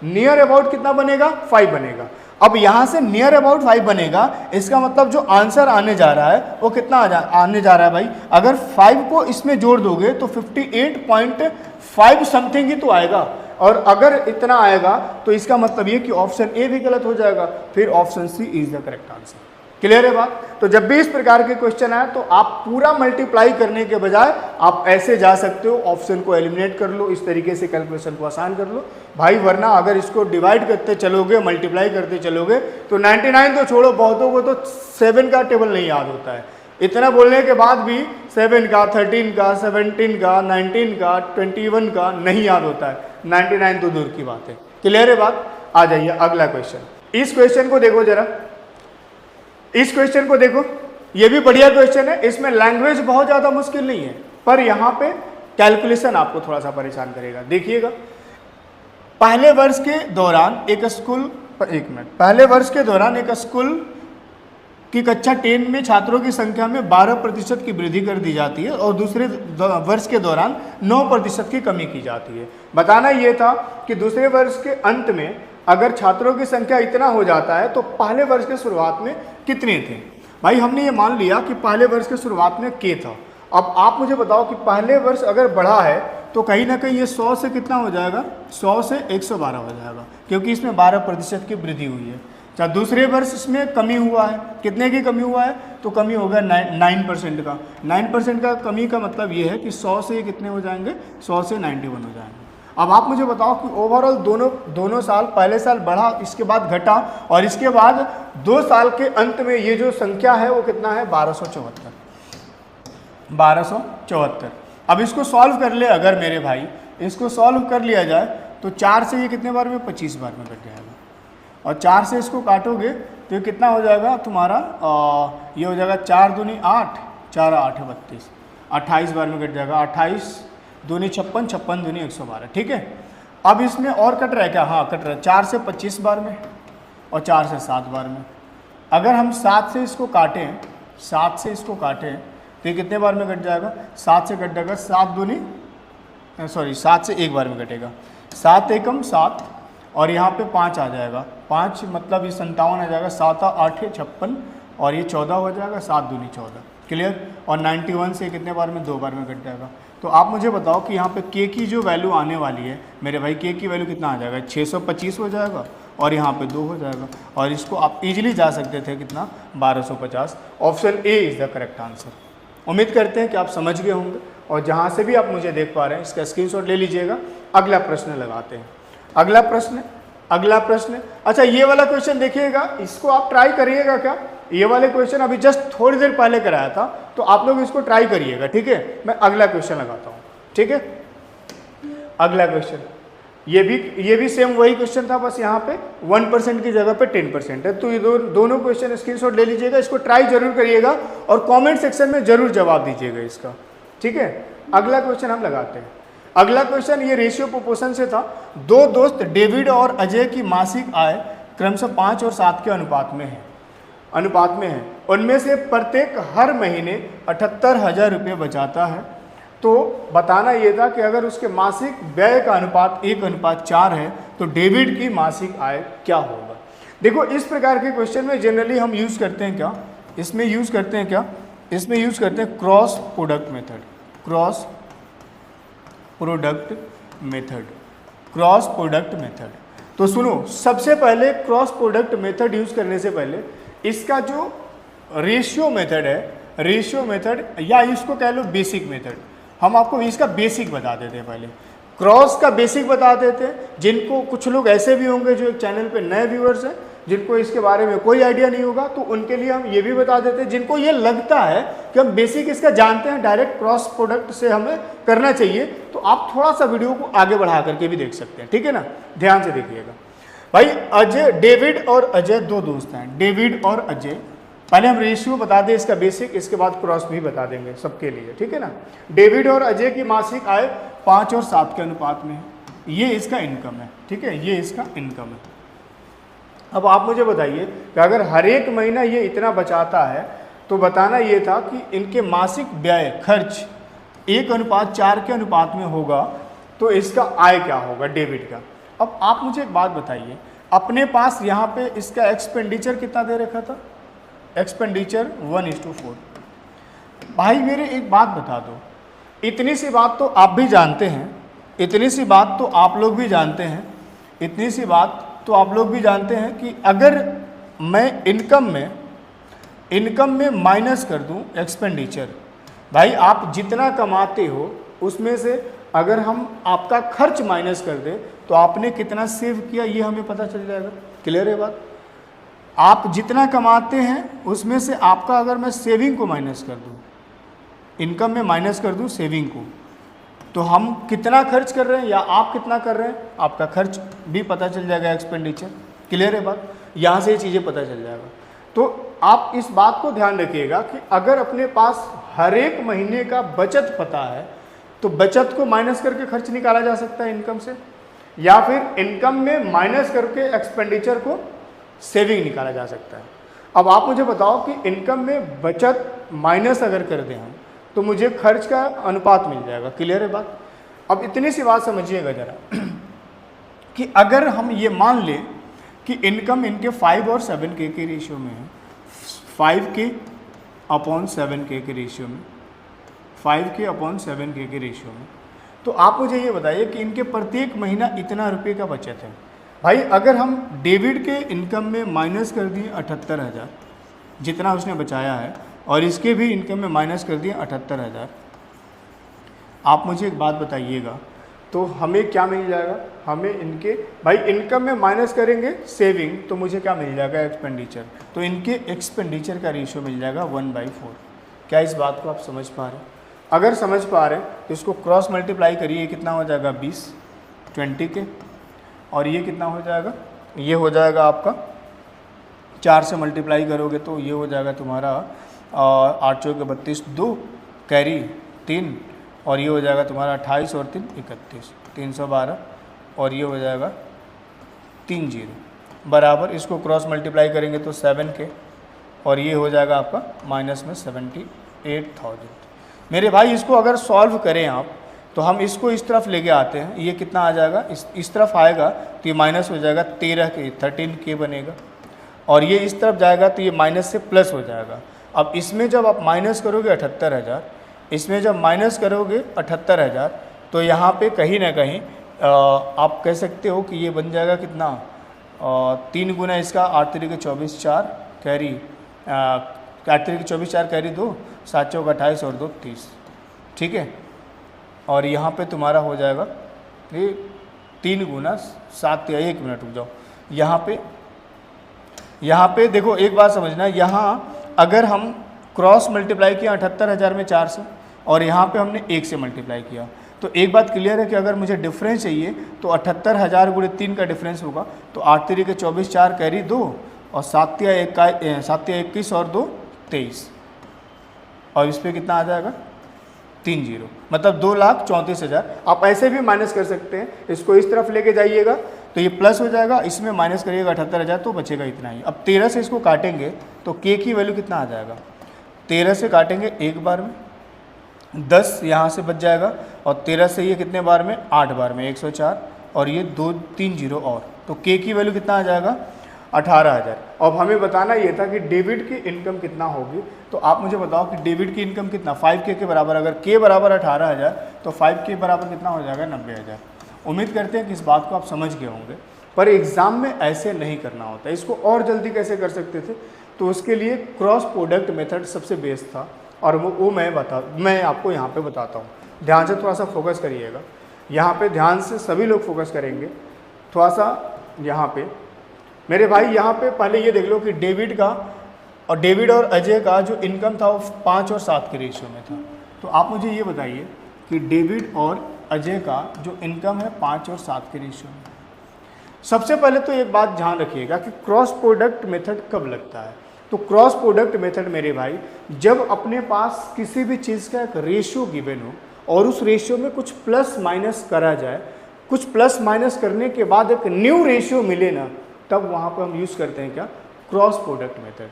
नियर अबाउट कितना बनेगा? 5 बनेगा। अब यहाँ से नियर अबाउट 5 बनेगा, इसका मतलब जो आंसर आने जा रहा है वो कितना आने जा रहा है भाई? अगर 5 को इसमें जोड़ दोगे तो 58.5 समथिंग ही तो आएगा, और अगर इतना आएगा तो इसका मतलब ये कि ऑप्शन ए भी गलत हो जाएगा, फिर option C is the correct answer. Clear है बात? तो जब भी इस प्रकार के क्वेश्चन आए तो आप पूरा मल्टीप्लाई करने के बजाय आप ऐसे जा सकते हो, ऑप्शन को एलिमिनेट कर लो, इस तरीके से कैलकुलेशन को आसान कर लो भाई। वरना अगर इसको डिवाइड करते चलोगे, मल्टीप्लाई करते चलोगे तो 99 तो छोड़ो, बहुतों को तो 7 का टेबल नहीं याद होता है। इतना बोलने के बाद भी 7 का, 13 का, 17 का, 19 का, 21 का नहीं याद होता है। 99 तो दूर की बात है। क्लियर है बात? आ जाइए अगला क्वेश्चन। इस क्वेश्चन को देखो जरा, इस क्वेश्चन को देखो, ये भी बढ़िया क्वेश्चन है। इसमें लैंग्वेज बहुत ज़्यादा मुश्किल नहीं है, पर यहाँ पे कैलकुलेशन आपको थोड़ा सा परेशान करेगा। देखिएगा, पहले वर्ष के दौरान एक स्कूल की कक्षा 10 में छात्रों की संख्या में 12% की वृद्धि कर दी जाती है और दूसरे वर्ष के दौरान 9% की कमी की जाती है। बताना ये था कि दूसरे वर्ष के अंत में अगर छात्रों की संख्या इतना हो जाता है तो पहले वर्ष के शुरुआत में कितने थे? भाई हमने ये मान लिया कि पहले वर्ष के शुरुआत में के था। अब आप मुझे बताओ कि पहले वर्ष अगर बढ़ा है तो कहीं ना कहीं ये 100 से कितना हो जाएगा? 100 से 112 हो जाएगा, क्योंकि इसमें 12% की वृद्धि हुई है। अच्छा, दूसरे वर्ष इसमें कमी हुआ है, कितने की कमी हुआ है? तो कमी होगा 9% का। 9% का कमी का मतलब ये है कि 100 से कितने हो जाएंगे? 100 से 91 हो जाएंगे। अब आप मुझे बताओ कि ओवरऑल दोनों साल, पहले साल बढ़ा, इसके बाद घटा, और इसके बाद 2 साल के अंत में ये जो संख्या है वो कितना है? 1274। 1274। अब इसको सॉल्व कर ले अगर मेरे भाई, इसको सॉल्व कर लिया जाए तो 4 से ये कितने बार में, 25 बार में कट जाएगा, और 4 से इसको काटोगे तो ये कितना हो जाएगा तुम्हारा, ये हो जाएगा 4 दूनी 8, 4 8 32, 28 बार में कट जाएगा। 28 दूनी 56, 56 दूनी 112, ठीक है। अब इसमें और कट रहा है क्या, हाँ कट रहा है, 4 से 25 बार में और 4 से 7 बार में। अगर हम 7 से इसको काटें, 7 से इसको काटें तो ये कितने बार में कट जाएगा, 7 से कट जाएगा 7 से 1 बार में कटेगा, 7 एकम 7 और यहाँ पे 5 आ जाएगा, 5 मतलब ये 57 आ जाएगा, 7 8 56 और ये 14 हो जाएगा, 7 दूनी 14, क्लियर। और 91 से कितने बार में, 2 बार में कट जाएगा। तो आप मुझे बताओ कि यहाँ पे k की जो वैल्यू आने वाली है मेरे भाई, k की वैल्यू कितना आ जाएगा, 625 हो जाएगा और यहाँ पे 2 हो जाएगा, और इसको आप इजीली जा सकते थे कितना, 1250। Option A is the correct answer. उम्मीद करते हैं कि आप समझ गए होंगे, और जहाँ से भी आप मुझे देख पा रहे हैं इसका स्क्रीनशॉट ले लीजिएगा। अगला प्रश्न लगाते हैं। अगला प्रश्न, अच्छा ये वाला क्वेश्चन देखिएगा, इसको आप ट्राई करिएगा क्या, ये वाले क्वेश्चन अभी जस्ट थोड़ी देर पहले कराया था, तो आप लोग इसको ट्राई करिएगा, ठीक है। मैं अगला क्वेश्चन लगाता हूँ, ठीक है। अगला क्वेश्चन, ये भी सेम वही क्वेश्चन था, बस यहाँ पे 1% की जगह पे 10% है। तो ये दोनों क्वेश्चन स्क्रीनशॉट ले लीजिएगा, इसको ट्राई जरूर करिएगा और कमेंट सेक्शन में जरूर जवाब दीजिएगा इसका, ठीक है। अगला क्वेश्चन हम लगाते हैं। अगला क्वेश्चन ये रेशियो प्रोपोर्शन से था। दो दोस्त डेविड और अजय की मासिक आय क्रमशः 5 और 7 के अनुपात में है। उनमें से प्रत्येक हर महीने 78,000 रुपये बचाता है। तो बताना ये था कि अगर उसके मासिक व्यय का अनुपात 1:4 है तो डेविड की मासिक आय क्या होगा। देखो इस प्रकार के क्वेश्चन में जनरली हम यूज़ करते हैं क्या, इसमें यूज़ करते हैं क्रॉस प्रोडक्ट मेथड। तो सुनो, सबसे पहले क्रॉस प्रोडक्ट मेथड यूज़ करने से पहले इसका जो रेशियो मेथड या इसको कह लो बेसिक मेथड, हम आपको इसका बेसिक बता देते हैं। पहले क्रॉस का बेसिक बता देते हैं। जिनको कुछ लोग ऐसे भी होंगे जो एक चैनल पे नए व्यूअर्स हैं, जिनको इसके बारे में कोई आइडिया नहीं होगा, तो उनके लिए हम ये भी बता देते हैं। जिनको ये लगता है कि हम बेसिक इसका जानते हैं, डायरेक्ट क्रॉस प्रोडक्ट से हमें करना चाहिए, तो आप थोड़ा सा वीडियो को आगे बढ़ा करके भी देख सकते हैं, ठीक है ना। ध्यान से देखिएगा भाई। डेविड और अजय दो दोस्त हैं, डेविड और अजय। पहले हम रेशियो बता दें इसका बेसिक, इसके बाद क्रॉस भी बता देंगे सबके लिए, ठीक है ना। डेविड और अजय की मासिक आय 5 और 7 के अनुपात में है। ये इसका इनकम है, ठीक है, ये इसका इनकम है। अब आप मुझे बताइए कि अगर हर एक महीना ये इतना बचाता है, तो बताना ये था कि इनके मासिक व्यय खर्च 1:4 के अनुपात में होगा, तो इसका आय क्या होगा डेविड का। अब आप मुझे एक बात बताइए, अपने पास यहाँ पे इसका एक्सपेंडिचर कितना दे रखा था, एक्सपेंडिचर 1:4। भाई मेरे एक बात बता दो, इतनी सी बात तो आप भी जानते हैं, इतनी सी बात तो आप लोग भी जानते हैं, इतनी सी बात तो आप लोग भी जानते हैं कि अगर मैं इनकम में माइनस कर दूं एक्सपेंडिचर, भाई आप जितना कमाते हो उसमें से अगर हम आपका खर्च माइनस कर दें तो आपने कितना सेव किया ये हमें पता चल जाएगा। क्लियर है बात। आप जितना कमाते हैं उसमें से आपका अगर मैं सेविंग को माइनस कर दूं, इनकम में माइनस कर दूं सेविंग को, तो हम कितना खर्च कर रहे हैं या आप कितना कर रहे हैं, आपका खर्च भी पता चल जाएगा, एक्सपेंडिचर। क्लियर है बात। यहाँ से ये चीज़ें पता चल जाएगा। तो आप इस बात को ध्यान रखिएगा कि अगर अपने पास हर एक महीने का बचत पता है तो बचत को माइनस करके खर्च निकाला जा सकता है इनकम से, या फिर इनकम में माइनस करके एक्सपेंडिचर को सेविंग निकाला जा सकता है। अब आप मुझे बताओ कि इनकम में बचत माइनस अगर कर दें हम, तो मुझे खर्च का अनुपात मिल जाएगा। क्लियर है बात। अब इतनी सी बात समझिएगा जरा कि अगर हम ये मान लें कि इनकम इनके 5 और 7K के रेशियो में है, 5K/7K के रेशियो में, 5K/7K के रेशियो में, तो आप मुझे ये बताइए कि इनके प्रत्येक महीना इतना रुपये का बचत है। भाई अगर हम डेविड के इनकम में माइनस कर दिए 78,000 जितना उसने बचाया है, और इसके भी इनकम में माइनस कर दिए 78,000, आप मुझे एक बात बताइएगा तो हमें क्या मिल जाएगा। हमें इनके भाई इनकम में माइनस करेंगे सेविंग, तो मुझे क्या मिल जाएगा, एक्सपेंडिचर। तो इनके एक्सपेंडिचर का रेशियो मिल जाएगा 1/4। क्या इस बात को आप समझ पा रहे हैं। अगर समझ पा रहे हैं तो इसको क्रॉस मल्टीप्लाई करिए, कितना हो जाएगा 20 20 के, और ये कितना हो जाएगा, ये हो जाएगा आपका 4 से मल्टीप्लाई करोगे तो ये हो जाएगा तुम्हारा 8 चौके 32, 2 कैरी 3, और ये हो जाएगा तुम्हारा 28 और 3 31 312, और ये हो जाएगा 3 0 बराबर, इसको क्रॉस मल्टीप्लाई करेंगे तो 7 के, और ये हो जाएगा आपका माइनस में 78,000। मेरे भाई इसको अगर सॉल्व करें आप तो हम इसको इस तरफ लेके आते हैं, ये कितना आ जाएगा, इस तरफ आएगा तो ये माइनस हो जाएगा 13 के 13K बनेगा, और ये इस तरफ जाएगा तो ये माइनस से प्लस हो जाएगा। अब इसमें जब आप माइनस करोगे 78,000, इसमें जब माइनस करोगे 78,000 तो यहाँ पे कहीं ना कहीं आप कह सकते हो कि ये बन जाएगा कितना, 3 गुना इसका 8 तरीके 24 4 कैरी 8 तरीके 24 4 कैरी 2 7 चौक 28 और 2 30, ठीक है। और यहाँ पे तुम्हारा हो जाएगा ये 3 गुना 7 या 1 मिनट रुक जाओ, यहाँ पे देखो एक बात समझना, यहाँ अगर हम क्रॉस मल्टीप्लाई किया 78,000 में 4 से, और यहाँ पे हमने 1 से मल्टीप्लाई किया, तो एक बात क्लियर है कि अगर मुझे डिफरेंस चाहिए तो 78,000 गुणे 3 का डिफरेंस होगा, तो 8 तरीके 24 4 कैरी 2 और 7 या 21 और 2 23, और इस पर कितना आ जाएगा 3 0, मतलब 2,34,000। आप ऐसे भी माइनस कर सकते हैं, इसको इस तरफ लेके जाइएगा तो ये प्लस हो जाएगा, इसमें माइनस करिएगा 78,000 तो बचेगा इतना ही। अब 13 से इसको काटेंगे तो के की वैल्यू कितना आ जाएगा, 13 से काटेंगे एक बार में 10 यहाँ से बच जाएगा, और 13 से ये कितने बार में 8 बार में 104, और ये 2 3 0 और, तो के की वैल्यू कितना आ जाएगा 18,000। अब हमें बताना ये था कि डेबिट की इनकम कितना होगी, तो आप मुझे बताओ कि डेबिट की इनकम कितना 5K के बराबर, अगर के बराबर 18,000 तो 5K बराबर कितना हो जाएगा 90,000। उम्मीद करते हैं कि इस बात को आप समझ गए होंगे, पर एग्ज़ाम में ऐसे नहीं करना होता। इसको और जल्दी कैसे कर सकते थे, तो उसके लिए क्रॉस प्रोडक्ट मेथड सबसे बेस्ट था, और वो मैं आपको यहाँ पे बताता हूँ। ध्यान से थोड़ा सा फोकस करिएगा, यहाँ पे ध्यान से सभी लोग फोकस करेंगे थोड़ा सा। यहाँ पे मेरे भाई यहाँ पे पहले ये देख लो कि डेविड और अजय का जो इनकम था वो 5 और 7 के रेशियो में था। तो आप मुझे ये बताइए कि डेविड और अजय का जो इनकम है 5 और 7 के रेशियो में। सबसे पहले तो एक बात ध्यान रखिएगा कि क्रॉस प्रोडक्ट मेथड कब लगता है। तो क्रॉस प्रोडक्ट मेथड मेरे भाई जब अपने पास किसी भी चीज़ का एक रेशियो गिवन हो और उस रेशियो में कुछ प्लस माइनस करा जाए, कुछ प्लस माइनस करने के बाद एक न्यू रेशियो मिले ना, तब वहाँ पर हम यूज़ करते हैं क्या, क्रॉस प्रोडक्ट मेथड।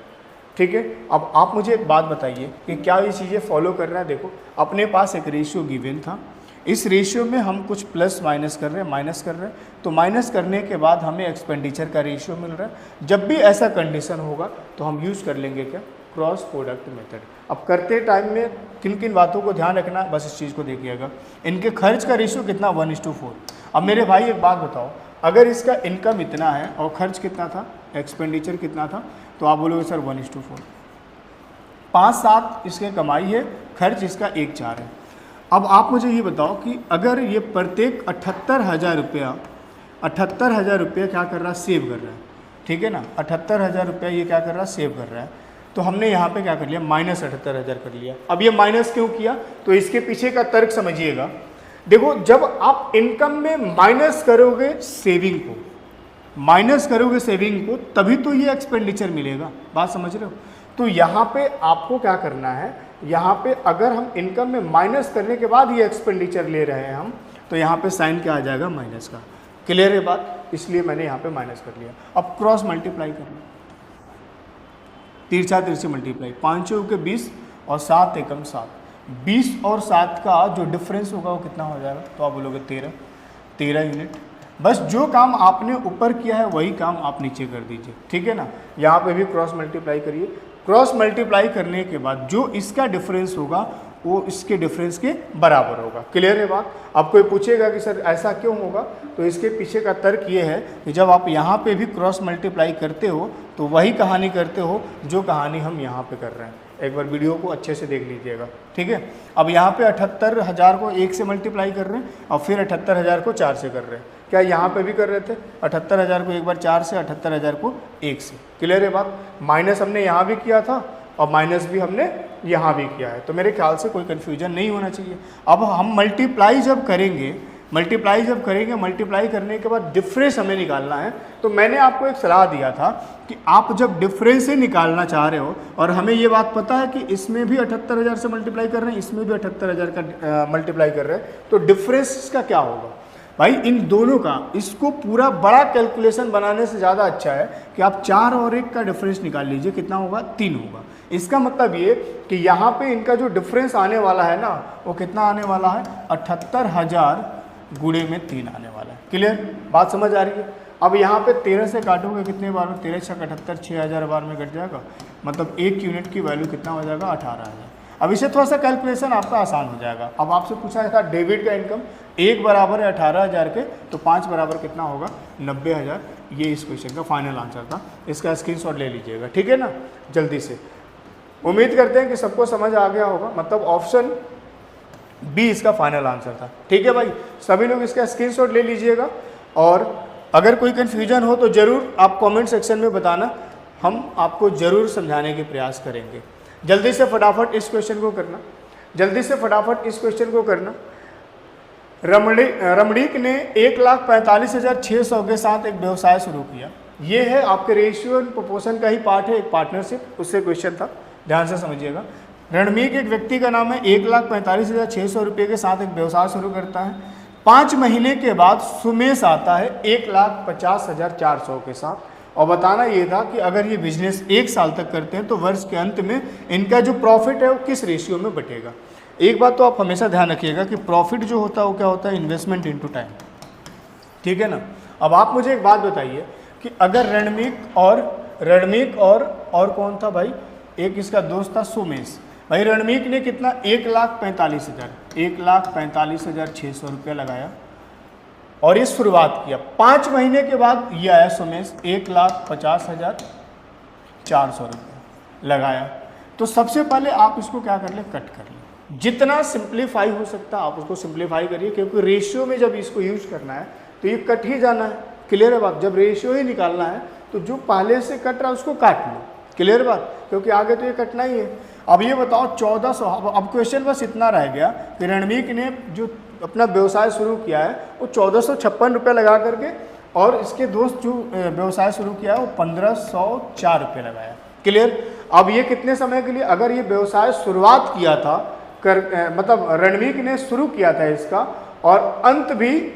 ठीक है, अब आप मुझे एक बात बताइए कि क्या ये चीज़ें फॉलो कर रहा है। देखो अपने पास एक रेशियो गिवन था, इस रेशियो में हम कुछ प्लस माइनस कर रहे हैं, माइनस कर रहे हैं, तो माइनस करने के बाद हमें एक्सपेंडिचर का रेशियो मिल रहा है। जब भी ऐसा कंडीशन होगा तो हम यूज़ कर लेंगे क्या, क्रॉस प्रोडक्ट मेथड। अब करते टाइम में किन किन बातों को ध्यान रखना, बस इस चीज़ को देखिएगा। इनके खर्च का रेशियो कितना, 1:4। अब मेरे भाई एक बात बताओ, अगर इसका इनकम इतना है और खर्च कितना था, एक्सपेंडिचर कितना था, तो आप बोलोगे सर 1:4। 5-7 इसके कमाई है, खर्च इसका 1-4 है। अब आप मुझे ये बताओ कि अगर ये प्रत्येक 78,000 रुपया क्या कर रहा है, सेव कर रहा है, ठीक है ना, 78,000 रुपया ये क्या कर रहा है, सेव कर रहा है। तो हमने यहाँ पे क्या कर लिया, -78,000 कर लिया। अब ये माइनस क्यों किया, तो इसके पीछे का तर्क समझिएगा। देखो जब आप इनकम में माइनस करोगे सेविंग को, तभी तो ये एक्सपेंडिचर मिलेगा। बात समझ रहे हो। तो यहाँ पे आपको क्या करना है, यहाँ पे अगर हम इनकम में माइनस करने के बाद ये एक्सपेंडिचर ले रहे हैं हम, तो यहाँ पे साइन क्या आ जाएगा, माइनस का। क्लियर है बात, इसलिए मैंने यहाँ पे माइनस कर लिया। अब क्रॉस मल्टीप्लाई कर लो, तिरछा तिरछी मल्टीप्लाई, 5 चौके 20 और 7 एकम 7, 20 और 7 का जो डिफरेंस होगा वो कितना हो जाएगा, तो आप बोलोगे 13 यूनिट। बस जो काम आपने ऊपर किया है वही काम आप नीचे कर दीजिए, ठीक है ना। यहाँ पे भी क्रॉस मल्टीप्लाई करिए। क्रॉस मल्टीप्लाई करने के बाद जो इसका डिफरेंस होगा वो इसके डिफरेंस के बराबर होगा। क्लियर है बात। अब कोई पूछेगा कि सर ऐसा क्यों होगा, तो इसके पीछे का तर्क ये है कि जब आप यहाँ पे भी क्रॉस मल्टीप्लाई करते हो तो वही कहानी करते हो जो कहानी हम यहाँ पे कर रहे हैं। एक बार वीडियो को अच्छे से देख लीजिएगा, ठीक है। अब यहाँ पे 78,000 को 1 से मल्टीप्लाई कर रहे हैं और फिर 78,000 को 4 से कर रहे हैं। क्या यहाँ पे भी कर रहे थे, 78,000 को एक बार 4 से, 78,000 को 1 से। क्लियर है बात। माइनस हमने यहाँ भी किया था और माइनस भी हमने यहाँ भी किया है, तो मेरे ख्याल से कोई कन्फ्यूजन नहीं होना चाहिए। अब हम मल्टीप्लाई जब करेंगे, मल्टीप्लाई करने के बाद डिफरेंस हमें निकालना है। तो मैंने आपको एक सलाह दिया था कि आप जब डिफरेंस ही निकालना चाह रहे हो और हमें ये बात पता है कि इसमें भी 78,000 से मल्टीप्लाई कर रहे हैं, इसमें भी 78,000 का मल्टीप्लाई कर रहे हैं, तो डिफरेंस का क्या होगा भाई, इन दोनों का, इसको पूरा बड़ा कैलकुलेशन बनाने से ज़्यादा अच्छा है कि आप 4 और 1 का डिफरेंस निकाल लीजिए, कितना होगा, 3 होगा। इसका मतलब ये कि यहाँ पे इनका जो डिफरेंस आने वाला है ना, वो कितना आने वाला है, 78,000 गुणे में 3 आने वाला है। क्लियर, बात समझ आ रही है। अब यहाँ पे 13 से काटोगे कितने बार में, 13 छक 78, 6,000 बार में कट जाएगा, मतलब 1 यूनिट की वैल्यू कितना हो जाएगा, 18,000। अब इसे थोड़ा सा कैलकुलेशन आपका आसान हो जाएगा। अब आपसे पूछा था डेबिट का इनकम 1 बराबर है 18,000 के, तो 5 बराबर कितना होगा, 90,000। ये इस क्वेश्चन का फाइनल आंसर था। इसका स्क्रीनशॉट ले लीजिएगा, ठीक है ना, जल्दी से। उम्मीद करते हैं कि सबको समझ आ गया होगा, मतलब ऑप्शन बी इसका फाइनल आंसर था। ठीक है भाई, सभी लोग इसका स्क्रीनशॉट ले लीजिएगा, और अगर कोई कन्फ्यूजन हो तो ज़रूर आप कमेंट सेक्शन में बताना, हम आपको ज़रूर समझाने के प्रयास करेंगे। जल्दी से फटाफट इस क्वेश्चन को करना, जल्दी से फटाफट इस क्वेश्चन को करना। रमणीक ने 1,45,600 के साथ एक व्यवसाय शुरू किया। ये है आपके रेशियो एंड प्रोपोर्शन का ही पार्ट है, एक पार्टनरशिप, उससे क्वेश्चन था, ध्यान से समझिएगा। रणमीक एक व्यक्ति का नाम है, 1,45,600 रुपये के साथ एक व्यवसाय शुरू करता है। 5 महीने के बाद सुमेश आता है 1,50,400 के साथ, और बताना ये था कि अगर ये बिजनेस 1 साल तक करते हैं तो वर्ष के अंत में इनका जो प्रॉफिट है वो किस रेशियो में बटेगा। एक बात तो आप हमेशा ध्यान रखिएगा कि प्रॉफिट जो होता है वो क्या होता है, इन्वेस्टमेंट इनटू टाइम, ठीक है ना। अब आप मुझे एक बात बताइए कि अगर रणमीक और कौन था भाई, एक इसका दोस्त था सुमेश। भाई रणमीक ने कितना, 1,45,600 रुपया लगाया और ये शुरुआत किया। 5 महीने के बाद ये आया सुमेश, 1,50,400 रुपया लगाया। तो सबसे पहले आप इसको क्या कर ले, कट कर ले, जितना सिंप्लीफाई हो सकता है आप उसको सिंप्लीफाई करिए, क्योंकि रेशियो में जब इसको यूज करना है तो ये कट ही जाना है। क्लियर है बात, जब रेशियो ही निकालना है तो जो पहले से कट रहा है उसको काट लो। क्लियर बात, क्योंकि आगे तो ये कटना ही है। अब ये बताओ 1400, अब क्वेश्चन बस इतना रह गया कि रणमीक ने जो अपना व्यवसाय शुरू किया है वो 1456 रुपये लगा करके, और इसके दोस्त जो व्यवसाय शुरू किया है वो 1504 रुपये लगाया। क्लियर। अब ये कितने समय के लिए, अगर ये व्यवसाय शुरुआत किया था मतलब रणमीक ने शुरू किया था इसका, और अंत भी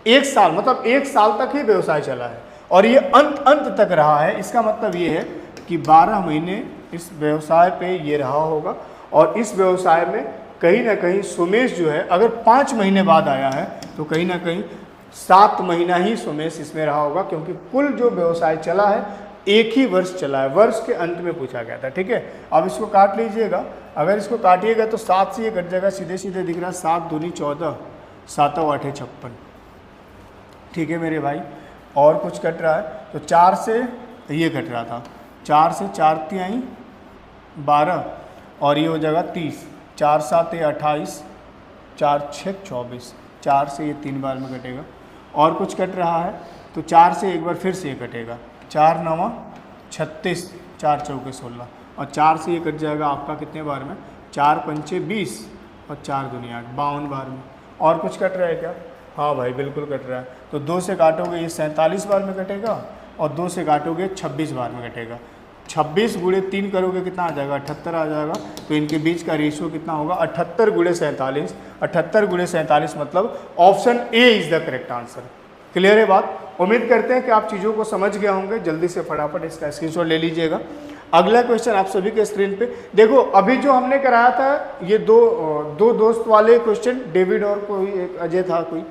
1 साल, मतलब 1 साल तक ही व्यवसाय चला है, और ये अंत तक रहा है। इसका मतलब ये है कि 12 महीने इस व्यवसाय पे ये रहा होगा, और इस व्यवसाय में कहीं ना कहीं सुमेश जो है, अगर 5 महीने बाद आया है तो कहीं ना कहीं 7 महीना ही सुमेश इसमें रहा होगा, क्योंकि कुल जो व्यवसाय चला है 1 ही वर्ष चला है, वर्ष के अंत में पूछा गया था। ठीक है, अब इसको काट लीजिएगा, अगर इसको काटिएगा तो 7 से ये कट जाएगा, सीधे सीधे दिख रहा है, 7 दूनी 14, 7 8 56। ठीक है मेरे भाई, और कुछ कट रहा है तो 4 से ये कट रहा था, 4 से 4 तिहाई 12, और ये हो जाएगा 30, 4 7 28, 4 6 24, 4 से ये 3 बार में कटेगा। और कुछ कट रहा है तो 4 से एक बार फिर से ये कटेगा, 4 9 36, 4 चौके 16, और 4 से ये कट जाएगा आपका कितने बार में, 4 पंचे 20, और 4 दूनी 8, 52 बार में। और कुछ कट रहा है क्या, हाँ भाई बिल्कुल कट रहा है। तो 2 से काटोगे ये 47 बार में कटेगा, और 2 से काटोगे 26 बार में कटेगा। 26 गुणे 3 करोगे कितना आ जाएगा, 78 आ जाएगा। तो इनके बीच का रेशियो कितना होगा, 78 गुणे 47, 78 गुणे 47, मतलब option A is the correct answer. Clear है बात। उम्मीद करते हैं कि आप चीज़ों को समझ गए होंगे। जल्दी से फटाफट इसका स्क्रीनशॉट ले लीजिएगा। अगला क्वेश्चन आप सभी के स्क्रीन पे देखो, अभी जो हमने कराया था ये दो दोस्त वाले क्वेश्चन, डेविड और कोई एक अजय था कोई,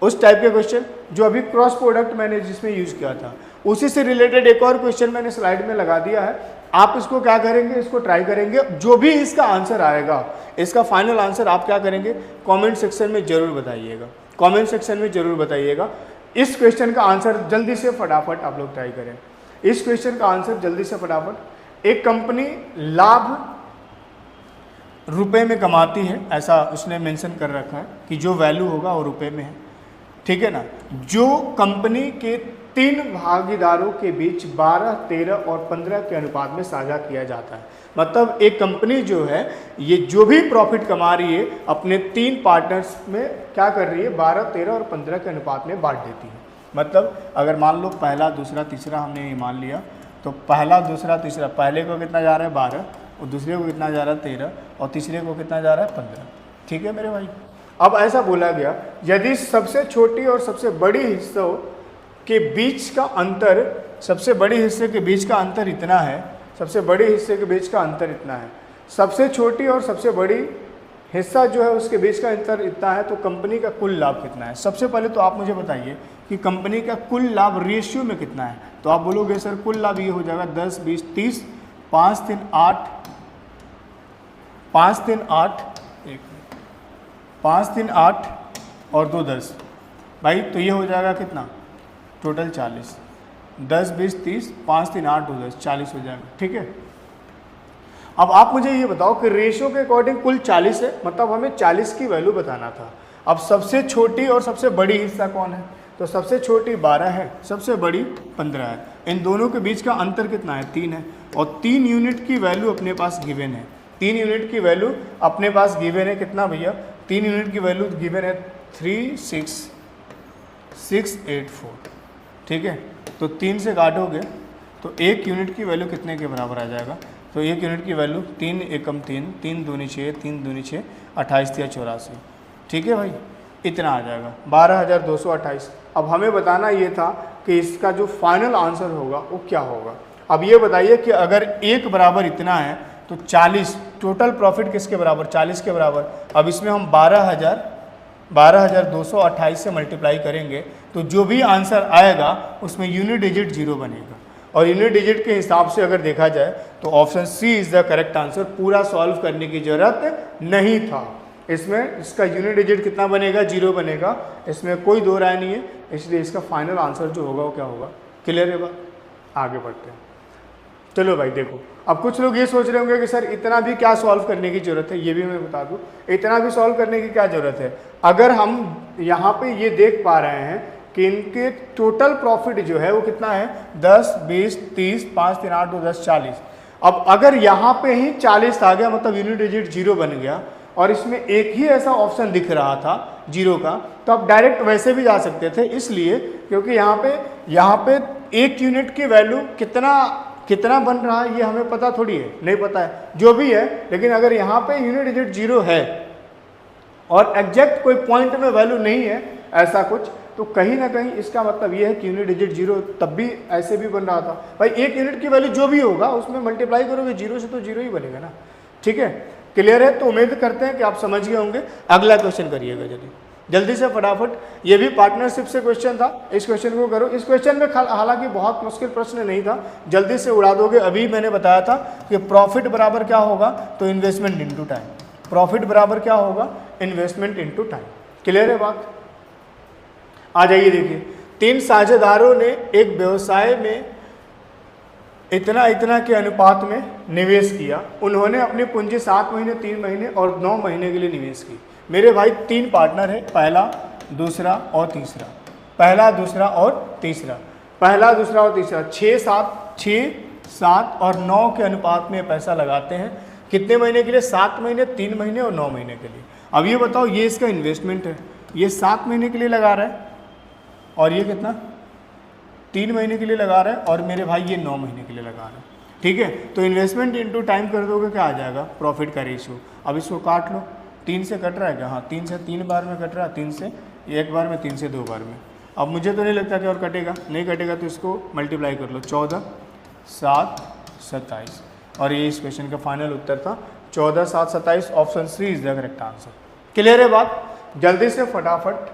उस टाइप के क्वेश्चन जो अभी क्रॉस प्रोडक्ट मैंने जिसमें यूज किया था, उसी से रिलेटेड एक और क्वेश्चन मैंने स्लाइड में लगा दिया है। आप इसको क्या करेंगे, इसको ट्राई करेंगे, जो भी इसका आंसर आएगा, इसका फाइनल आंसर आप क्या करेंगे, कमेंट सेक्शन में जरूर बताइएगा, कमेंट सेक्शन में जरूर बताइएगा। इस क्वेश्चन का आंसर जल्दी से फटाफट आप लोग ट्राई करें। इस क्वेश्चन का आंसर जल्दी से फटाफट, एक कंपनी लाभ रुपए में कमाती है, ऐसा उसने मेंशन कर रखा है कि जो वैल्यू होगा वो रुपए में है। ठीक है ना। जो कंपनी के तीन भागीदारों के बीच 12, 13 और 15 के अनुपात में साझा किया जाता है। मतलब एक कंपनी जो है ये जो भी प्रॉफिट कमा रही है अपने तीन पार्टनर्स में क्या कर रही है, 12, 13 और 15 के अनुपात में बांट देती है। मतलब अगर मान लो पहला, दूसरा, तीसरा हमने ये मान लिया, तो पहला, दूसरा, तीसरा, पहले को कितना जा रहा है 12 और दूसरे को कितना जा रहा है 13 और तीसरे को कितना जा रहा है 15। ठीक है मेरे भाई। अब ऐसा बोला गया यदि सबसे छोटी और सबसे बड़ी हिस्सों के बीच का अंतर, सबसे बड़ी हिस्से के बीच का अंतर इतना है, सबसे बड़े हिस्से के बीच का अंतर इतना है, सबसे छोटी और सबसे बड़ी हिस्सा जो है उसके बीच का अंतर इतना है, तो कंपनी का कुल लाभ कितना है। सबसे पहले तो आप मुझे बताइए कि कंपनी का कुल लाभ रेशियो में कितना है। तो आप बोलोगे सर कुल लाभ ये हो जाएगा 10, 20, 30, 5, 3, 8, 5, 3, 8, 5, 3, 8 और 2, 10 भाई, तो ये हो जाएगा कितना टोटल 40, 10, 20, 30, 5, 3, 8, 2, 10 40 हो जाएगा। ठीक है। अब आप मुझे ये बताओ कि रेशियो के अकॉर्डिंग कुल 40 है, मतलब हमें 40 की वैल्यू बताना था। अब सबसे छोटी और सबसे बड़ी हिस्सा कौन है, तो सबसे छोटी 12 है, सबसे बड़ी 15 है। इन दोनों के बीच का अंतर कितना है, 3 है। और 3 यूनिट की वैल्यू अपने पास गिवन है, 3 यूनिट की वैल्यू अपने पास गिवन है कितना भैया, 3 यूनिट की वैल्यू गिवन है 36684। ठीक है। तो 3 से काटोगे तो 1 यूनिट की वैल्यू कितने के बराबर आ जाएगा, तो 1 यूनिट की वैल्यू 3 एकम 3, 3 दूनी 6, 3 दूनी 6, 28 या 84। ठीक है भाई, इतना आ जाएगा 12,228। अब हमें बताना ये था कि इसका जो फाइनल आंसर होगा वो क्या होगा। अब ये बताइए कि अगर 1 बराबर इतना है तो 40 टोटल प्रॉफिट किसके बराबर, 40 के बराबर। अब इसमें हम 12,228 से मल्टीप्लाई करेंगे तो जो भी आंसर आएगा उसमें यूनिट डिजिट 0 बनेगा। और यूनिट डिजिट के हिसाब से अगर देखा जाए तो option C is the correct answer. पूरा सॉल्व करने की ज़रूरत नहीं था। इसमें इसका यूनिट डिजिट कितना बनेगा, 0 बनेगा, इसमें कोई दो राय नहीं है। इसलिए इसका फाइनल आंसर जो होगा वो क्या होगा। क्लियर है बात। आगे बढ़ते हैं। चलो भाई देखो, अब कुछ लोग ये सोच रहे होंगे कि सर इतना भी क्या सॉल्व करने की ज़रूरत है। ये भी मैं बता दूं, इतना भी सॉल्व करने की क्या ज़रूरत है। अगर हम यहाँ पे ये देख पा रहे हैं कि इनके टोटल प्रॉफिट जो है वो कितना है, 10, 20, 30, 5, 3, 8, 2, 10, 40। अब अगर यहाँ पे ही 40 आ गया, मतलब यूनिट डिजिट 0 बन गया और इसमें एक ही ऐसा ऑप्शन दिख रहा था 0 का, तो आप डायरेक्ट वैसे भी जा सकते थे। इसलिए क्योंकि यहाँ पे 1 यूनिट की वैल्यू कितना बन रहा है ये हमें पता थोड़ी है, नहीं पता है, जो भी है। लेकिन अगर यहाँ पे यूनिट डिजिट 0 है और एग्जैक्ट कोई पॉइंट में वैल्यू नहीं है ऐसा कुछ, तो कहीं ना कहीं इसका मतलब ये है कि यूनिट डिजिट 0 तब भी ऐसे भी बन रहा था। भाई 1 यूनिट की वैल्यू जो भी होगा उसमें मल्टीप्लाई करोगे 0 से तो 0 ही बनेगा ना। ठीक है, क्लियर है। तो उम्मीद करते हैं कि आप समझ गए होंगे। अगला क्वेश्चन करिएगा जल्दी से फटाफट। ये भी पार्टनरशिप से क्वेश्चन था, इस क्वेश्चन को करो। इस क्वेश्चन में हालांकि बहुत मुश्किल प्रश्न नहीं था, जल्दी से उड़ा दोगे। अभी मैंने बताया था कि प्रॉफिट बराबर क्या होगा, तो इन्वेस्टमेंट इनटू टाइम। प्रॉफिट बराबर क्या होगा, इन्वेस्टमेंट इनटू टाइम। क्लियर है बात। आ जाइए देखिए, 3 साझेदारों ने एक व्यवसाय में इतना के अनुपात में निवेश किया। उन्होंने अपनी पूंजी 7 महीने, 3 महीने और 9 महीने के लिए निवेश की। मेरे भाई 3 पार्टनर है, पहला, दूसरा और तीसरा। पहला, दूसरा और तीसरा, पहला, दूसरा और तीसरा 6, 7 और 9 के अनुपात में पैसा लगाते हैं। कितने महीने के लिए, 7 महीने, 3 महीने और 9 महीने के लिए। अब ये बताओ, ये इसका इन्वेस्टमेंट है, ये 7 महीने के लिए लगा रहा है और ये कितना 3 महीने के लिए लगा रहा है, और मेरे भाई ये 9 महीने के लिए लगा रहा है। ठीक है, तो इन्वेस्टमेंट इनटू टाइम कर दोगे, क्या आ जाएगा, प्रॉफिट का रेशियो। अब इसको काट लो, 3 से कट रहा है क्या, हाँ 3 से 3 बार में कट रहा है, 3 से 1 बार में, 3 से 2 बार में। अब मुझे तो नहीं लगता कि और कटेगा, नहीं कटेगा तो इसको मल्टीप्लाई कर लो, 14, 7, 27। और ये इस क्वेश्चन का फाइनल उत्तर था 14, 7, 27। Option C is the correct answer. Clear है बात। जल्दी से फटाफट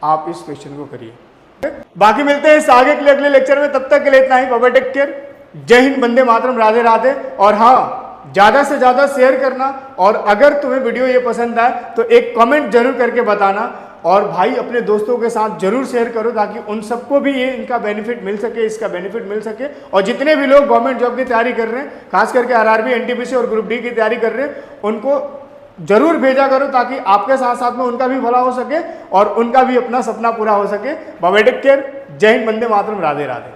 आप इस क्वेश्चन को करिए। बाकी मिलते हैं इस आगे के लिए अगले लेक्चर में। तब तक के लिए इतना ही। बाय बाय, टेक केयर, जय हिंद, वंदे मातरम, राधे राधे। और हाँ, ज़्यादा से ज़्यादा शेयर करना, और अगर तुम्हें वीडियो ये पसंद आए तो एक कमेंट जरूर करके बताना। और भाई अपने दोस्तों के साथ जरूर शेयर करो ताकि उन सबको भी ये इनका बेनिफिट मिल सके, इसका बेनिफिट मिल सके। और जितने भी लोग गवर्नमेंट जॉब की तैयारी कर रहे हैं, खास करके आरआरबी, एनटीपीसी और ग्रुप डी की तैयारी कर रहे हैं, उनको जरूर भेजा करो ताकि आपके साथ साथ में उनका भी भला हो सके और उनका भी अपना सपना पूरा हो सके। Bye bye, take care. जय हिंद, वंदे मातरम, राधे राधे।